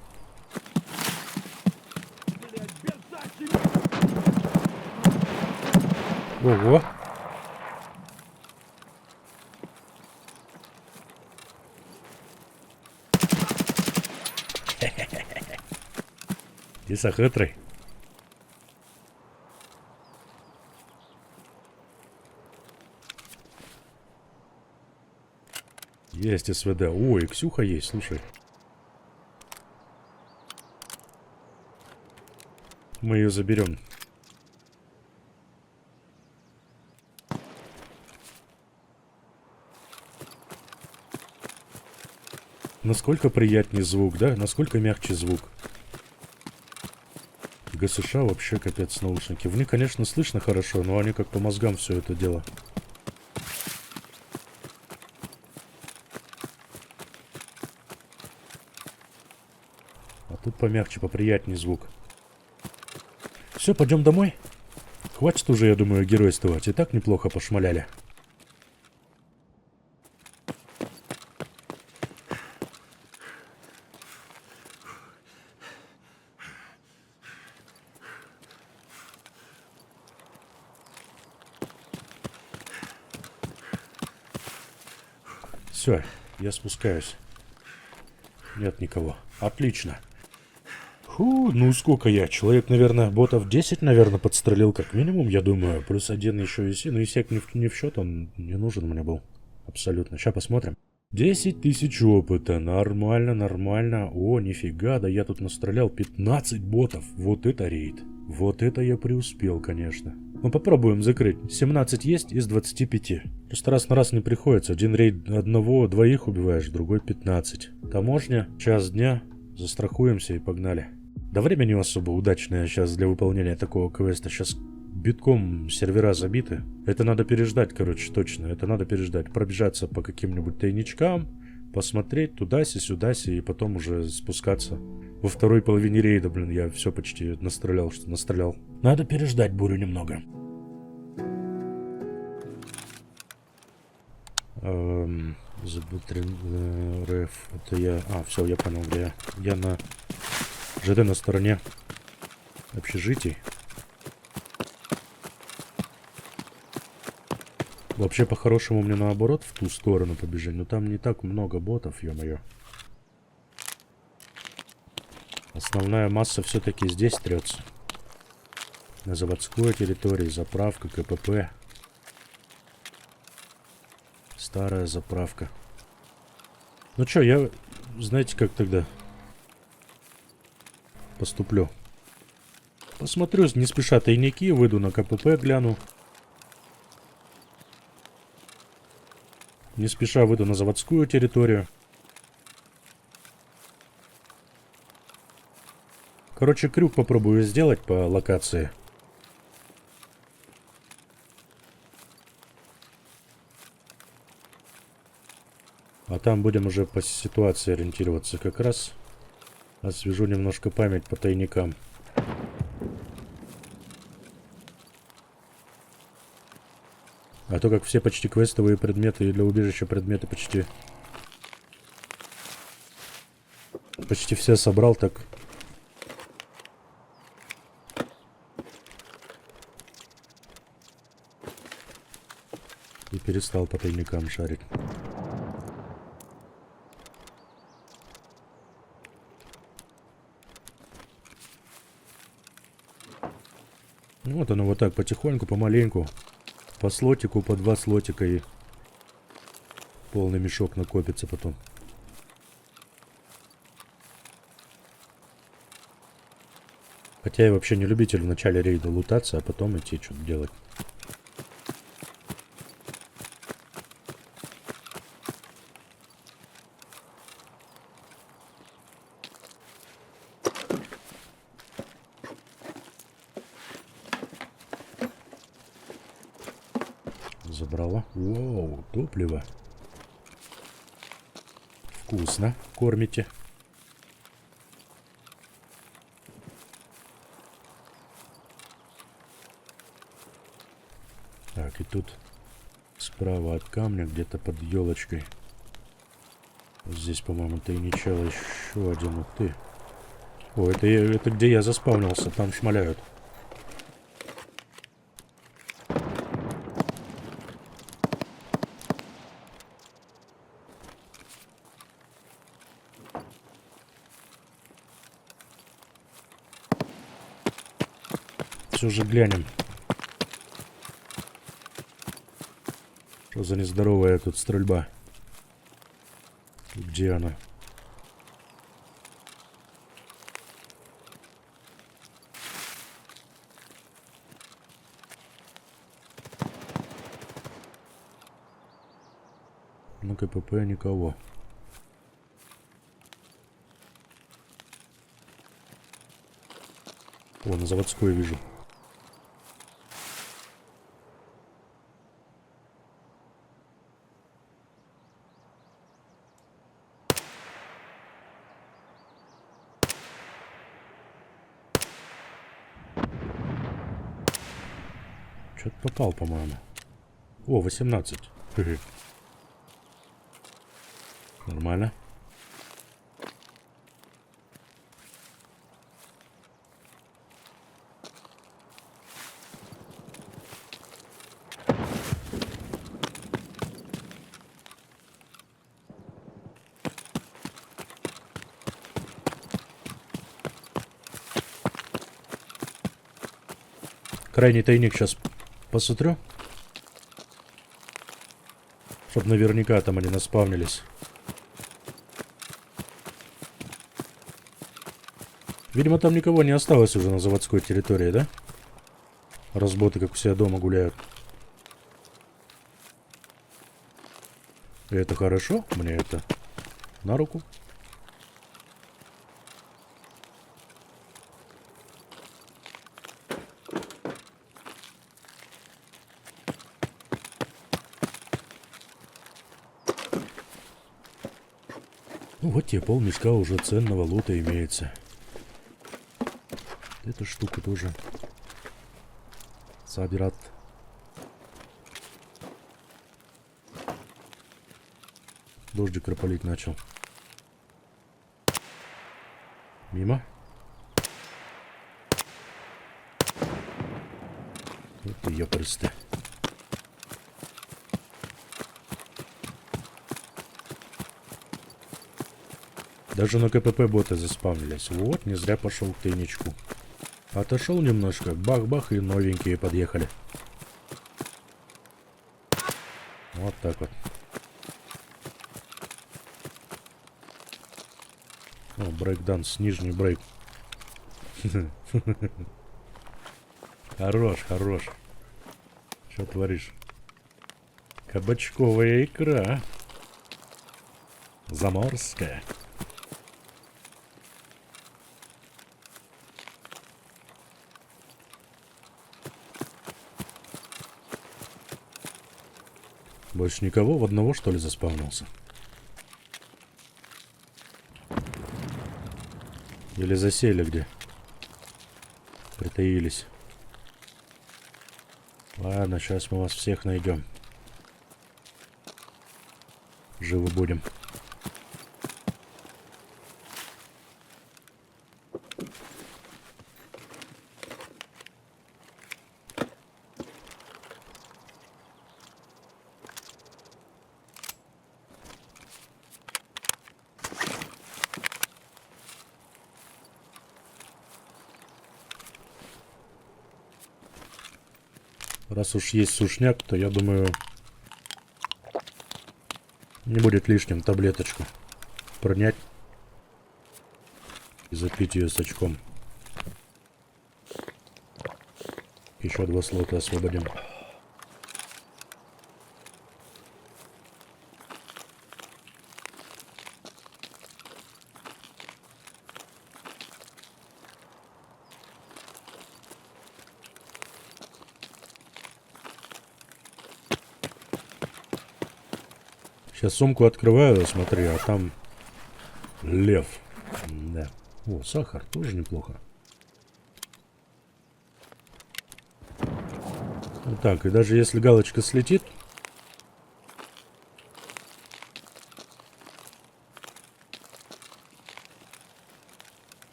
A: Ого. Иса хитрый. Есть СВД. Ой, Ксюха есть, слушай. Мы ее заберем. Насколько приятнее звук, да? Насколько мягче звук. ГСШ вообще капец наушники. В них, конечно, слышно хорошо, но они как по мозгам все это дело. А тут помягче, поприятнее звук. Все, пойдем домой. Хватит уже, я думаю, геройствовать. И так неплохо пошмаляли. Все, я спускаюсь. Нет никого. Отлично. Фу, ну сколько я? Человек, наверное, ботов 10, наверное, подстрелил как минимум, я думаю. Плюс один еще и не сек не в счет, он не нужен мне был. Абсолютно. Сейчас посмотрим. 10 тысяч опыта. Нормально, нормально. О, нифига, да я тут настрелял 15 ботов. Вот это рейд. Вот это я преуспел, конечно. Ну попробуем закрыть. 17 есть из 25. Просто раз на раз не приходится. Один рейд одного-двоих убиваешь, другой 15. Таможня, час дня. Застрахуемся и погнали. Да время не особо удачное сейчас для выполнения такого квеста. Сейчас битком сервера забиты. Это надо переждать, короче, точно. Это надо переждать. Пробежаться по каким-нибудь тайничкам, посмотреть туда-си, сюда-си, и потом уже спускаться. Во второй половине рейда, блин, я все почти настрелял, что настрелял. Надо переждать бурю немного. РФ. Это я... А, все, я понял, где я. Я на ЖД на стороне общежитий. Вообще, по-хорошему, мне наоборот в ту сторону побежать. Но там не так много ботов, ё-моё. Основная масса все-таки здесь трется. На заводской территории, заправка, КПП. Старая заправка. Ну чё, я... Знаете, как тогда поступлю? Посмотрю, не спеша тайники, выйду на КПП, гляну. Не спеша выйду на заводскую территорию. Короче, крюк попробую сделать по локации. А там будем уже по ситуации ориентироваться. Как раз освежу немножко память по тайникам. А то как все почти квестовые предметы и для убежища предметы почти все собрал, так и перестал по тайникам шарить. Вот оно вот так потихоньку, помаленьку. По слотику, по 2 слотика, и полный мешок накопится потом. Хотя я вообще не любитель в начале рейда лутаться, а потом идти что-то делать. Забрала. Воу, топливо. Вкусно. Кормите. Так, и тут справа от камня, где-то под елочкой, Здесь, по-моему, тайничало еще один. Ух ты. О, это где я заспавнился. Там шмаляют. Все же глянем. Что за нездоровая тут стрельба? Где она? На КПП никого. О, на заводской вижу. Что-то попал, по-моему. О, 18. Хе-хе. Нормально. Крайний тайник сейчас посмотрю. Чтоб наверняка там они наспавнились. Видимо, там никого не осталось уже на заводской территории, да? Разботы как все дома гуляют. И это хорошо. Мне это на руку. Ну вот тебе полмешка уже ценного лута имеется. Эта штука тоже собирать. Дождик крополить начал. Мимо. Вот ты ёпаристый. Даже на КПП боты заспавнились. Вот, не зря пошел к тайничку. Отошел немножко, бах-бах, и новенькие подъехали. Вот так вот. О, брейкданс, нижний брейк. Хорош, хорош. Что творишь? Кабачковая икра. Заморская. Больше никого, в одного что ли заспавнился? Или засели где? Притаились. Ладно, сейчас мы вас всех найдем. Живы будем. Раз уж есть сушняк, то я думаю, не будет лишним таблеточку принять и запить ее с очком. Еще 2 слота освободим. Сейчас сумку открываю, смотри, а там лев. Да. О, сахар, тоже неплохо. Вот так, и даже если галочка слетит,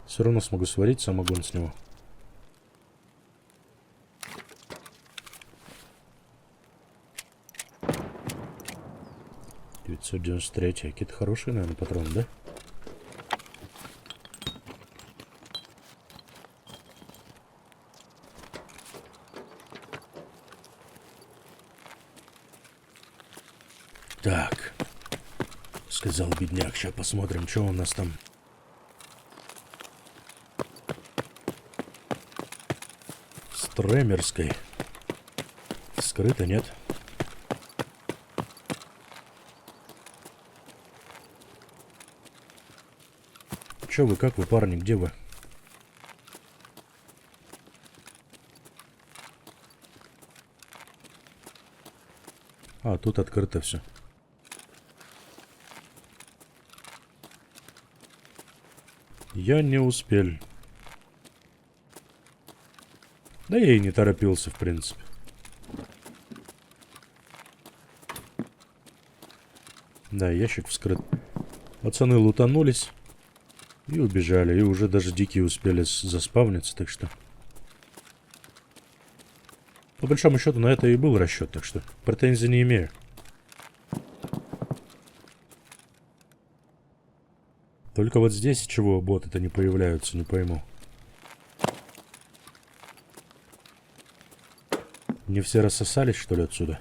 A: Все равно смогу сварить самогон с него. «993». Какие-то хорошие, наверное, патроны, да? Так, сказал бедняк. Сейчас посмотрим, что у нас там. С Тремерской. Скрыто, нет? Че вы, как вы, парни, где вы? А, тут открыто все. Я не успел. Да я и не торопился, в принципе. Да, ящик вскрыт. Пацаны лутанулись и убежали. И уже даже дикие успели заспавниться, так что... По большому счету, на это и был расчет, так что претензий не имею. Только вот здесь чего боты-то не появляются, не пойму. Не все рассосались, что ли, отсюда?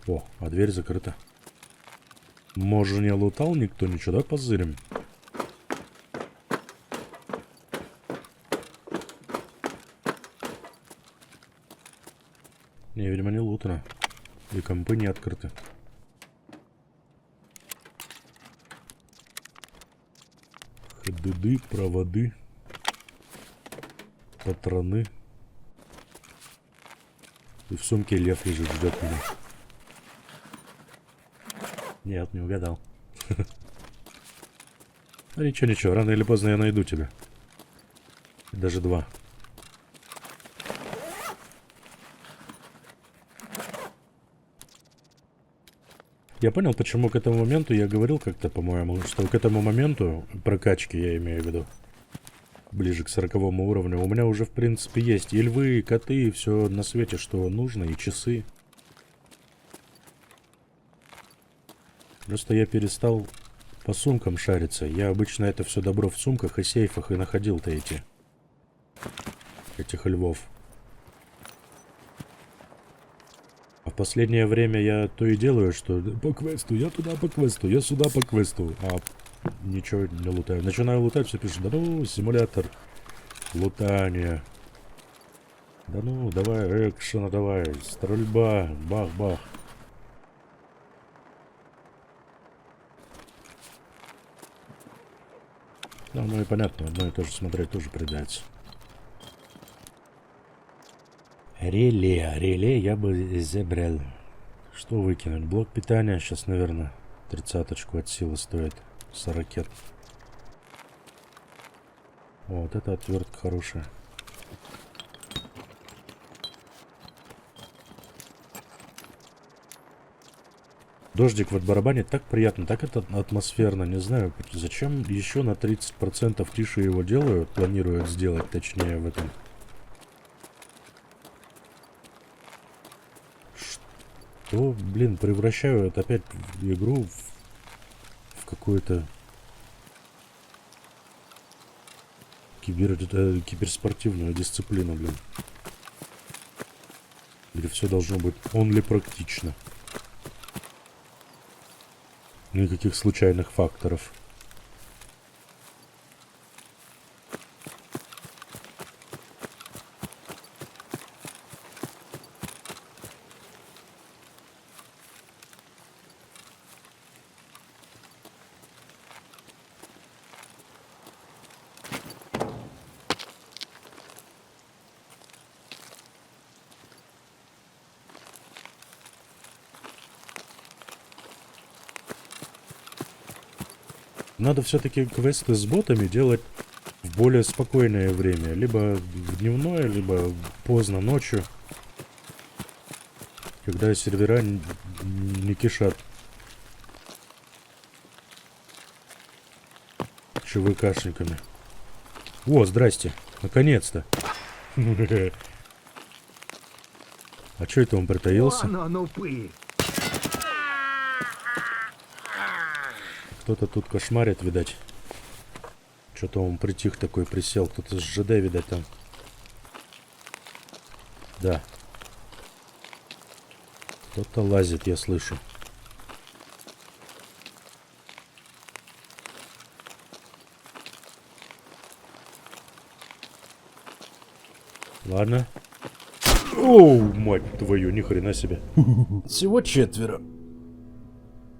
A: О, а дверь закрыта. Может, не лутал никто, ничего, да, позырим? Не, видимо, не лутано. И компы не открыты. ХДД, проводы, патроны. И в сумке лев лежит, ждет меня. Нет, не угадал. Ну ничего, ничего, рано или поздно я найду тебя. Даже два. Я понял, почему к этому моменту я говорил как-то, по-моему, что к этому моменту прокачки, я имею в виду, ближе к 40-му уровню, у меня уже, в принципе, есть и львы, и коты, и все на свете, что нужно, и часы. Просто я перестал по сумкам шариться. Я обычно это все добро в сумках и сейфах и находил-то этих львов. А в последнее время я то и делаю, что по квесту, я туда по квесту, я сюда по квесту, а ничего не лутаю. Начинаю лутать, все пишут, да ну, симулятор лутания. Да ну, давай, экшена, давай, стрельба, бах-бах. Да, ну и понятно, одно и то же смотреть тоже придается. Реле я бы забрал. Что выкинуть? Блок питания сейчас, наверное, 30-очку от силы стоит. 40. Вот это отвертка хорошая. Дождик вот барабанит так приятно, так это атмосферно. Не знаю, зачем еще на 30% тише его делают, планируют сделать, точнее, в этом. Что, блин, превращают опять игру в какую-то киберспортивную дисциплину, блин. Где все должно быть only практично. Никаких случайных факторов. Надо все-таки квесты с ботами делать в более спокойное время. Либо в дневное, либо поздно ночью. Когда сервера не кишат ЧВКшниками. О, здрасте. Наконец-то. А чё это он притаился?
B: Вон он, упырь.
A: Кто-то тут кошмарит, видать. Что-то он притих такой, присел. Кто-то с ЖД, видать, там. Да. Кто-то лазит, я слышу. Ладно. Оу, мать твою, ни хрена себе. Всего 4.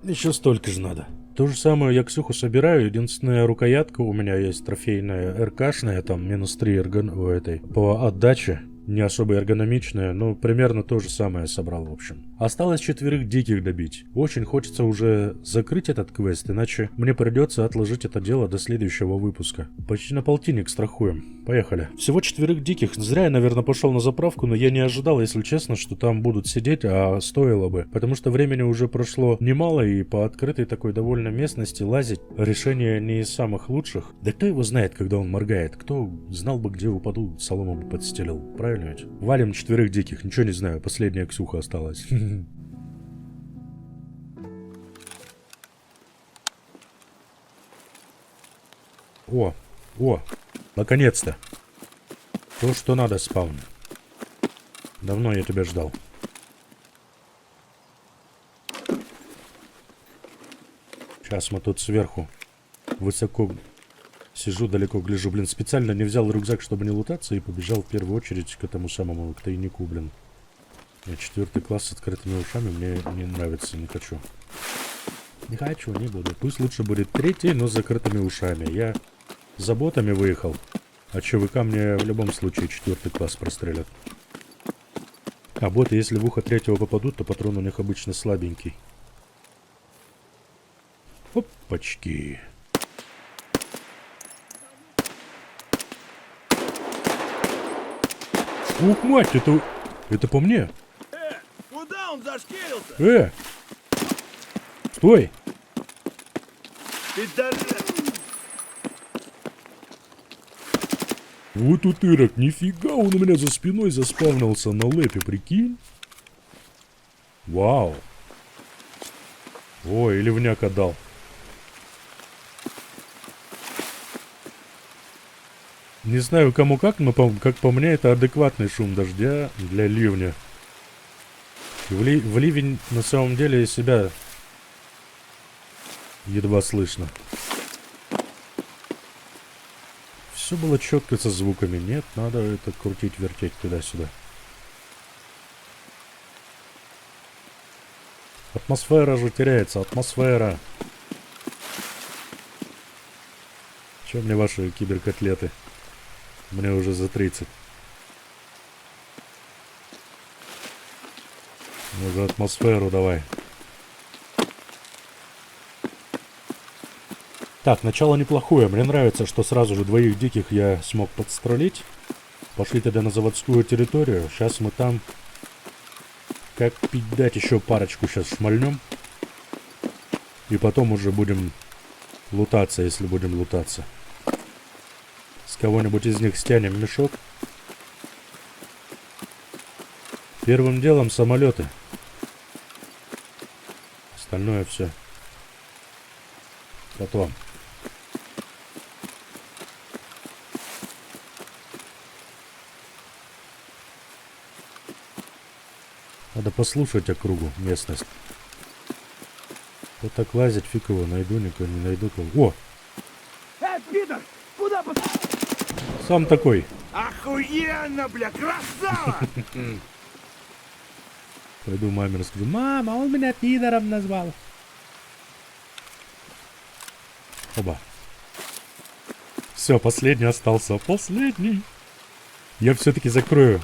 A: Еще столько же надо. То же самое я Ксюху собираю. Единственная рукоятка у меня есть трофейная РКшная, там минус 3 этой по отдаче. Не особо эргономичная, но примерно то же самое собрал, в общем. Осталось 4 диких добить. Очень хочется уже закрыть этот квест, иначе мне придется отложить это дело до следующего выпуска. Почти на полтинник страхуем. Поехали. Всего 4 диких. Зря я, наверное, пошел на заправку, но я не ожидал, если честно, что там будут сидеть, а стоило бы. Потому что времени уже прошло немало, и по открытой такой довольно местности лазить решение не из самых лучших. Да кто его знает, когда он моргает? Кто знал бы, где упаду, солому бы подстелил. Правильно? Валим 4 диких, ничего не знаю, последняя Ксюха осталась. О, наконец-то. То, что надо, спаун. Давно я тебя ждал. Сейчас мы тут сверху высоко сижу, далеко гляжу. Блин, специально не взял рюкзак, чтобы не лутаться, и побежал в первую очередь к этому самому, к тайнику, блин. 4 класс с открытыми ушами мне не нравится, не хочу. Не хочу, не буду. Пусть лучше будет 3, но с закрытыми ушами. Я за ботами выехал, а ЧВК мне в любом случае 4 класс прострелят. А боты, если в ухо 3 попадут, то патрон у них обычно слабенький. Опачки. Ух, мать, это по мне.
B: Куда он зашкирился?
A: Стой.
B: Ты даже...
A: Вот утырок, нифига, он у меня за спиной заспавнился на лэпе, прикинь. Вау. Ой, или вняк отдал. Не знаю кому как, но как по мне это адекватный шум дождя для ливня. В ливень на самом деле себя едва слышно. Все было четко со звуками. Нет, надо это крутить, вертеть туда-сюда. Атмосфера же теряется, атмосфера. Че мне ваши киберкотлеты? Мне уже за 30. Уже атмосферу давай. Так, начало неплохое. Мне нравится, что сразу же 2 диких я смог подстрелить. Пошли тогда на заводскую территорию. Сейчас мы там, как пить дать, еще парочку сейчас шмальнем. И потом уже будем лутаться, если будем лутаться. С кого-нибудь из них стянем мешок. Первым делом самолеты. Остальное все потом. Надо послушать округу, местность. Вот так лазить, фиг его найду, никого не найду. О!
B: пидор! Куда бы...
A: Сам такой.
B: Охуенно, бля, красава!
A: Пойду маме расскажу. Мама, он меня пидором назвал. Оба. Все, последний остался. Последний. Я все-таки закрою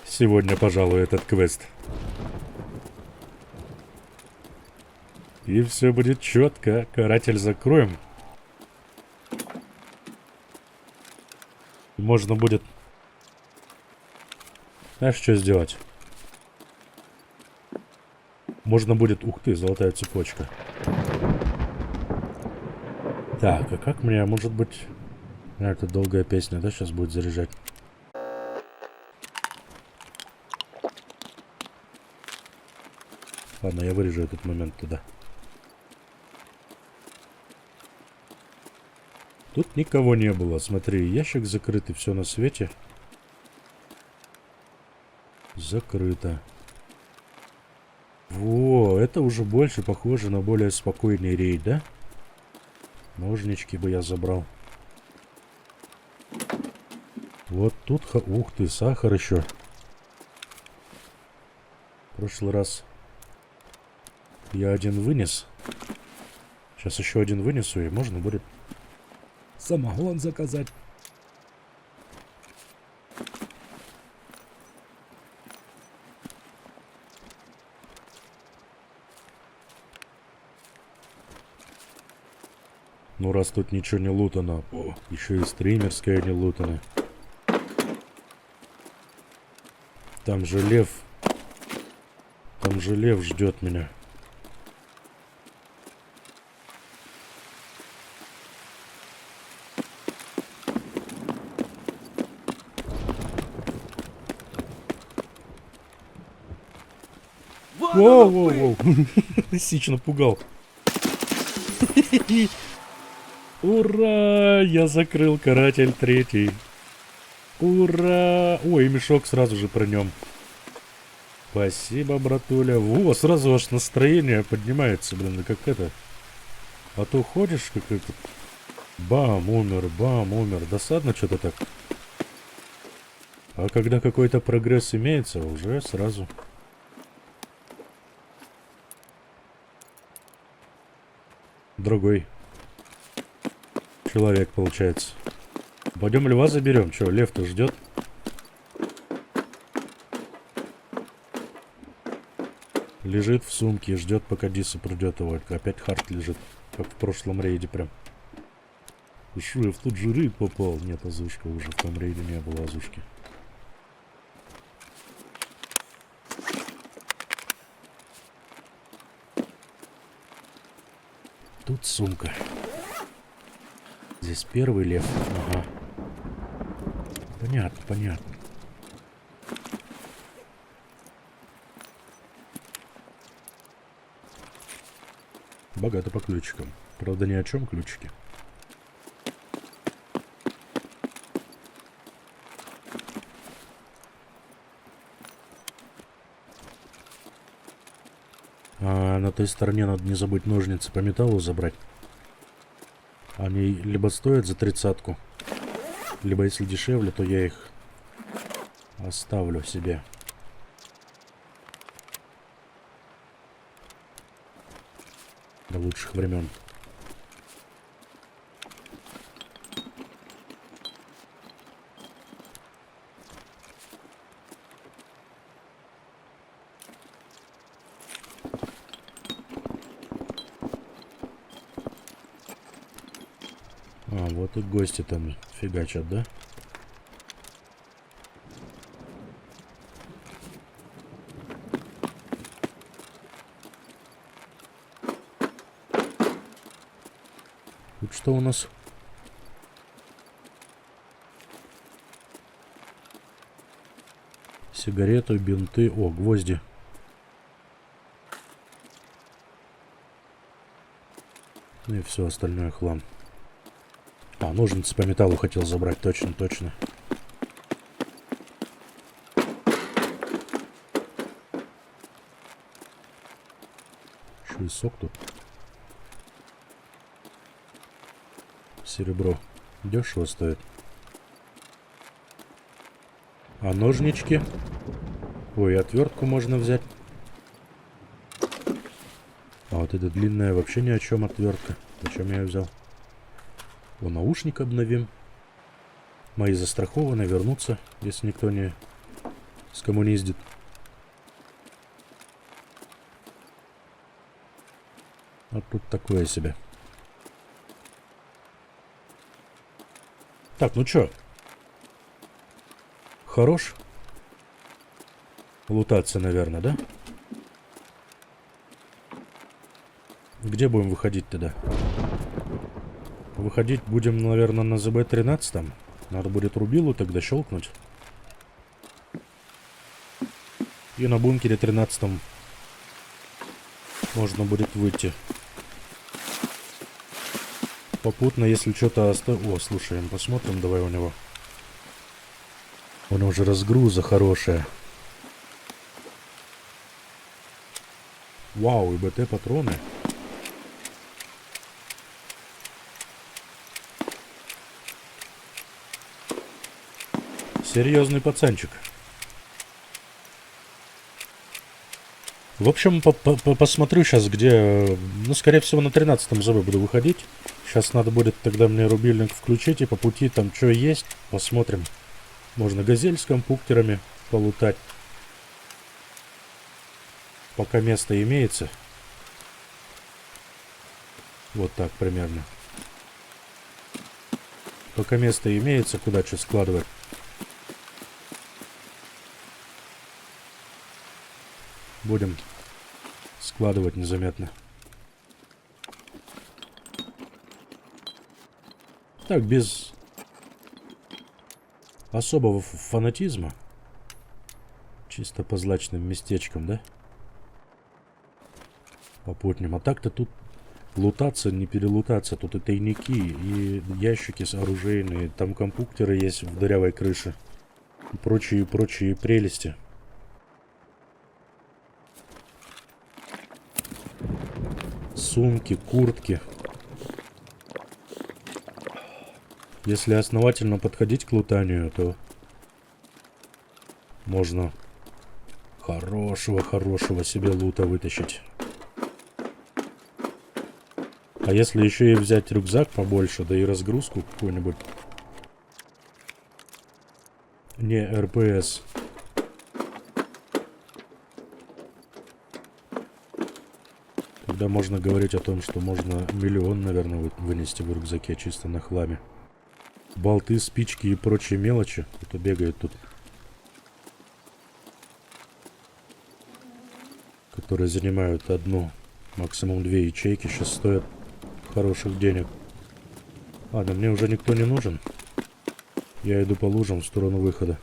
A: сегодня, пожалуй, этот квест. И все будет четко. Каратель закроем. И можно будет... Знаешь, что сделать? Можно будет... Ух ты, золотая цепочка. Так, а как мне, может быть... это долгая песня, да, сейчас будет заряжать? Ладно, я вырежу этот момент туда. Тут никого не было. Смотри, ящик закрытый, все на свете. Закрыто. Во, это уже больше похоже на более спокойный рейд, да? Ножнички бы я забрал. Вот тут... Ух ты, сахар еще. В прошлый раз я один вынес. Сейчас еще один вынесу, и можно будет самогон заказать. Ну, раз тут ничего не лутано. О, еще и стримерская не лутана. Там же лев. Там же лев ждет меня. Воу-воу-воу. Сич напугал. Ура! Я закрыл каратель 3. Ура! Ой, мешок сразу же про нем. Спасибо, братуля. Во, сразу аж настроение поднимается, блин, да как это. А то ходишь, как это. Бам, умер, бам, умер. Досадно что-то так. А когда какой-то прогресс имеется, уже сразу... Другой человек получается. Пойдем льва заберем. Че, лев-то ждет? Лежит в сумке, ждет, пока Диса придет. Вот опять хард лежит, как в прошлом рейде прям. Шо, я в тот же рейд попал? Нет, озвучка уже. В том рейде не было озвучки. Тут сумка. Здесь первый лев. Ага. Понятно, понятно. Богато по ключикам. Правда, ни о чем ключики. А на той стороне надо не забыть ножницы по металлу забрать. Они либо стоят за 30-ку, либо если дешевле, то я их оставлю себе. До лучших времен. А, вот и гости там фигачат, да? Тут что у нас? Сигареты, бинты. О, гвозди. Ну и все остальное хлам. А, ножницы по металлу хотел забрать. Точно, точно. Еще и сок тут. Серебро дешево стоит. А ножнички? Ой, отвертку можно взять. А вот эта длинная вообще ни о чем отвертка. Зачем я ее взял? О, наушник обновим. Мои застрахованы, вернутся, если никто не скоммуниздит. А тут такое себе. Так, ну чё? Хорош? Лутаться, наверное, да? Где будем выходить тогда? Выходить будем, наверное, на ЗБ-13. Надо будет рубилу тогда щелкнуть. И на бункере 13 можно будет выйти. Попутно, если что-то оставим... О, слушаем, посмотрим, давай у него. У него уже разгруза хорошая. Вау, и БТ-патроны. Серьезный пацанчик. В общем, посмотрю сейчас, где... Ну, скорее всего, на 13-м ЗБ буду выходить. Сейчас надо будет тогда мне рубильник включить, и по пути там что есть, посмотрим. Можно газель с компьютерами полутать. Пока место имеется. Вот так примерно. Пока место имеется, куда что складывать. Будем складывать незаметно. Так, без особого фанатизма. Чисто по злачным местечкам, да? Попутним. А так-то тут лутаться, не перелутаться. Тут и тайники, и ящики оружейные. Там компьютеры есть в дырявой крыше. И прочие прелести. Сумки, куртки. Если основательно подходить к лутанию, то можно хорошего себе лута вытащить. А если еще и взять рюкзак побольше, да и разгрузку какую-нибудь. Не РПС. Тогда можно говорить о том, что можно миллион, наверное, вынести в рюкзаке чисто на хламе. Болты, спички и прочие мелочи. Кто бегает тут. Которые занимают одну, максимум две ячейки. Сейчас стоят хороших денег. Ладно, мне уже никто не нужен. Я иду по лужам в сторону выхода.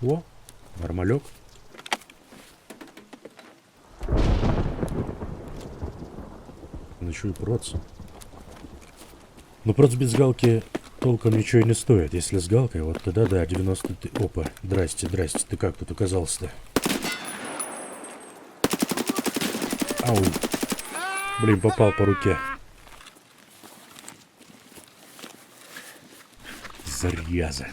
A: О, нормалек. Еще и проц. Но проц без галки толком ничего и не стоит. Если с галкой, вот тогда да, 90... Опа, здрасте, ты как тут оказался-то? Ау. Блин, попал по руке. Зарьяза.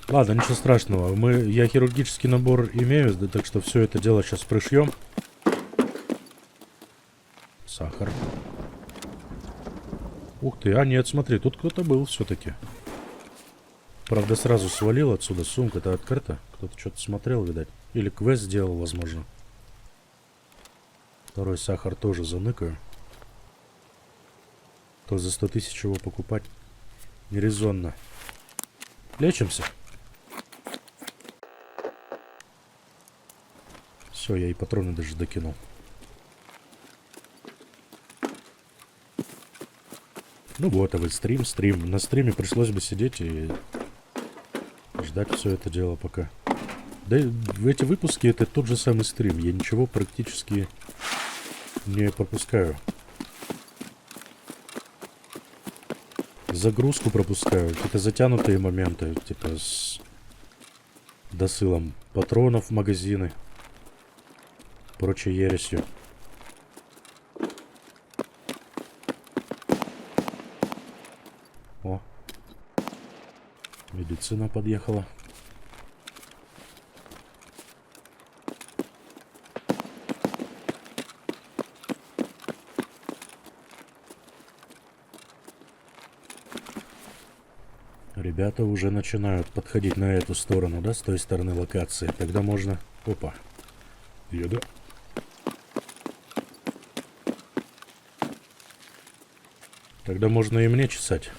A: Ладно, ничего страшного. Я хирургический набор имею, да, так что все это дело сейчас пришьем. Сахар. Ух ты, а нет, смотри, тут кто-то был все-таки. Правда, сразу свалил отсюда, сумка-то открыта. Кто-то что-то смотрел, видать. Или квест сделал, возможно. Второй сахар тоже заныкаю. То за 100 тысяч его покупать нерезонно. Лечимся. Все, я и патроны даже докинул. Ну вот, а вы стрим. На стриме пришлось бы сидеть и ждать все это дело пока. Да в эти выпуски это тот же самый стрим. Я ничего практически не пропускаю. Загрузку пропускаю. Какие-то затянутые моменты. Типа с досылом патронов в магазины. Прочей ересью. О. Медицина подъехала. Ребята уже начинают подходить на эту сторону, да, с той стороны локации. Тогда можно... Опа. Еда. Тогда можно и мне чесать.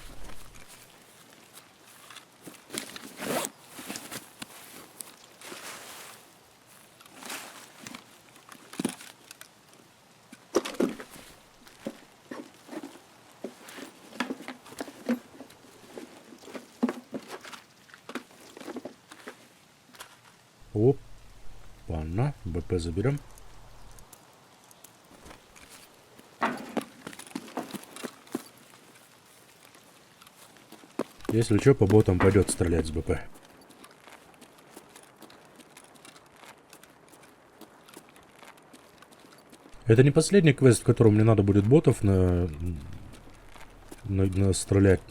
A: Опа-на, БП заберем. Если что, по ботам пойдет стрелять с БП. Это не последний квест, в котором мне надо будет ботов стрелять.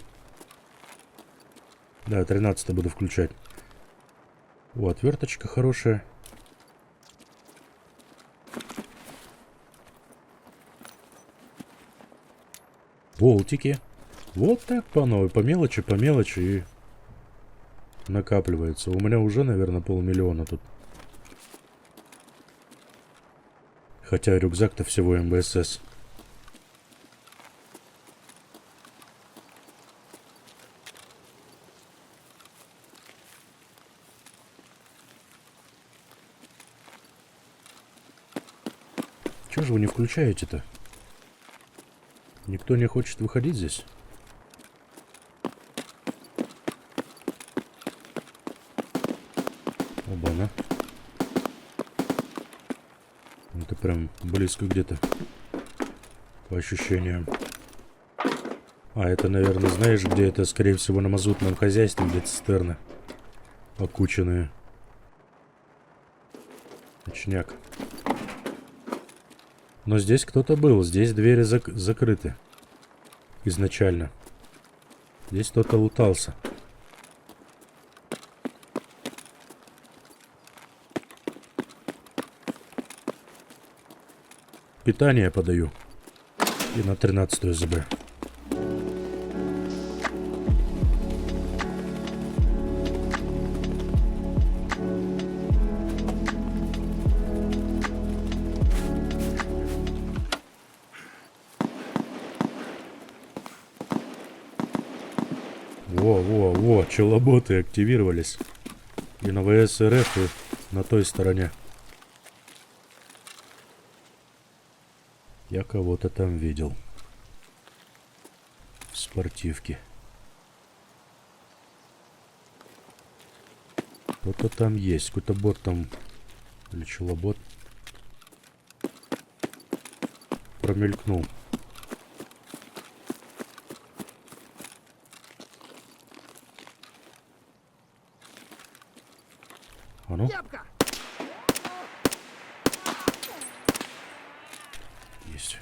A: Да, 13 буду включать. О, отверточка хорошая. Болтики. Вот так по новой, по мелочи и накапливается. У меня уже, наверное, 500 000 тут. Хотя рюкзак-то всего МБСС. Чего же вы не включаете-то? Никто не хочет выходить здесь? Оба-на. Это прям близко где-то. По ощущениям. А, это, наверное, знаешь, где это, скорее всего, на мазутном хозяйстве, где цистерны окученные. Точняк. Но здесь кто-то был. Здесь двери закрыты. Изначально. Здесь кто-то лутался. Питание подаю. И на 13-ю ЗБ. Во, челоботы активировались. И на ВСРФ, и на той стороне. Я кого-то там видел. В спортивке. Кто-то там есть. Какой-то бот там. Или челобот. Промелькнул. А ну? Есть.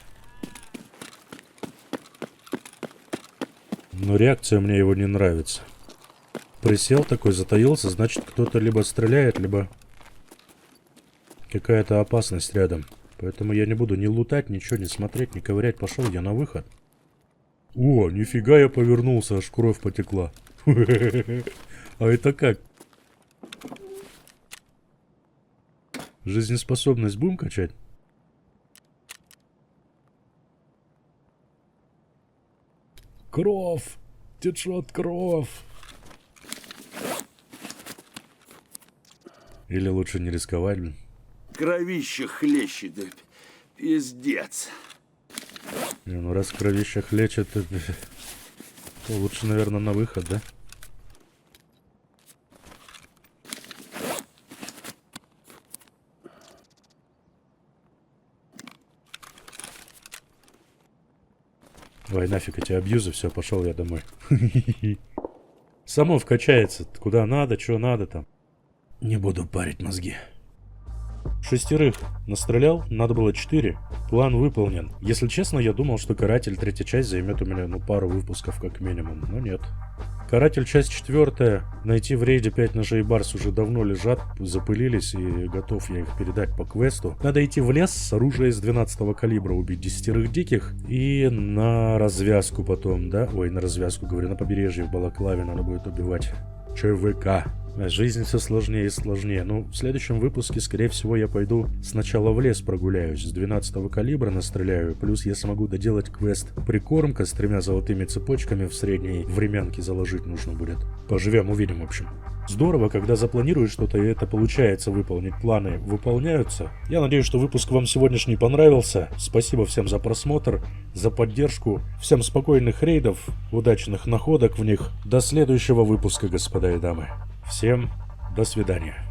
A: Но реакция мне его не нравится. Присел такой, затаился, значит, кто-то либо стреляет, либо какая-то опасность рядом. Поэтому я не буду ни лутать, ничего не смотреть, не ковырять. Пошел я на выход. О, нифига я повернулся, аж кровь потекла. А это как? Жизнеспособность будем качать? Кровь! Течет кровь! Или лучше не рисковать, блин?
B: Кровище хлещет, да пиздец.
A: Не, ну раз кровище хлещет, то лучше, наверное, на выход, да? Ой, нафиг эти абьюзы, все, пошел я домой. Само вкачается, куда надо, что надо там. Не буду парить мозги. 6 настрелял, надо было 4. План выполнен. Если честно, я думал, что Каратель 3-я часть займет у меня пару выпусков как минимум, но нет. Каратель часть 4. Найти в рейде 5 ножей Барс уже давно лежат, запылились и готов я их передать по квесту. Надо идти в лес с оружием из 12-го калибра, убить 10 диких и на развязку потом, да? Ой, на развязку, говорю, на побережье в Балаклаве надо будет убивать ЧВК. Жизнь все сложнее и сложнее. Ну, в следующем выпуске, скорее всего, я пойду сначала в лес прогуляюсь, с 12-го калибра настреляю, плюс я смогу доделать квест прикормка с 3 золотыми цепочками в средней времянке заложить нужно будет. Поживем, увидим, в общем. Здорово, когда запланируешь что-то и это получается выполнить, планы выполняются. Я надеюсь, что выпуск вам сегодняшний понравился. Спасибо всем за просмотр, за поддержку. Всем спокойных рейдов, удачных находок в них. До следующего выпуска, господа и дамы. Всем до свидания.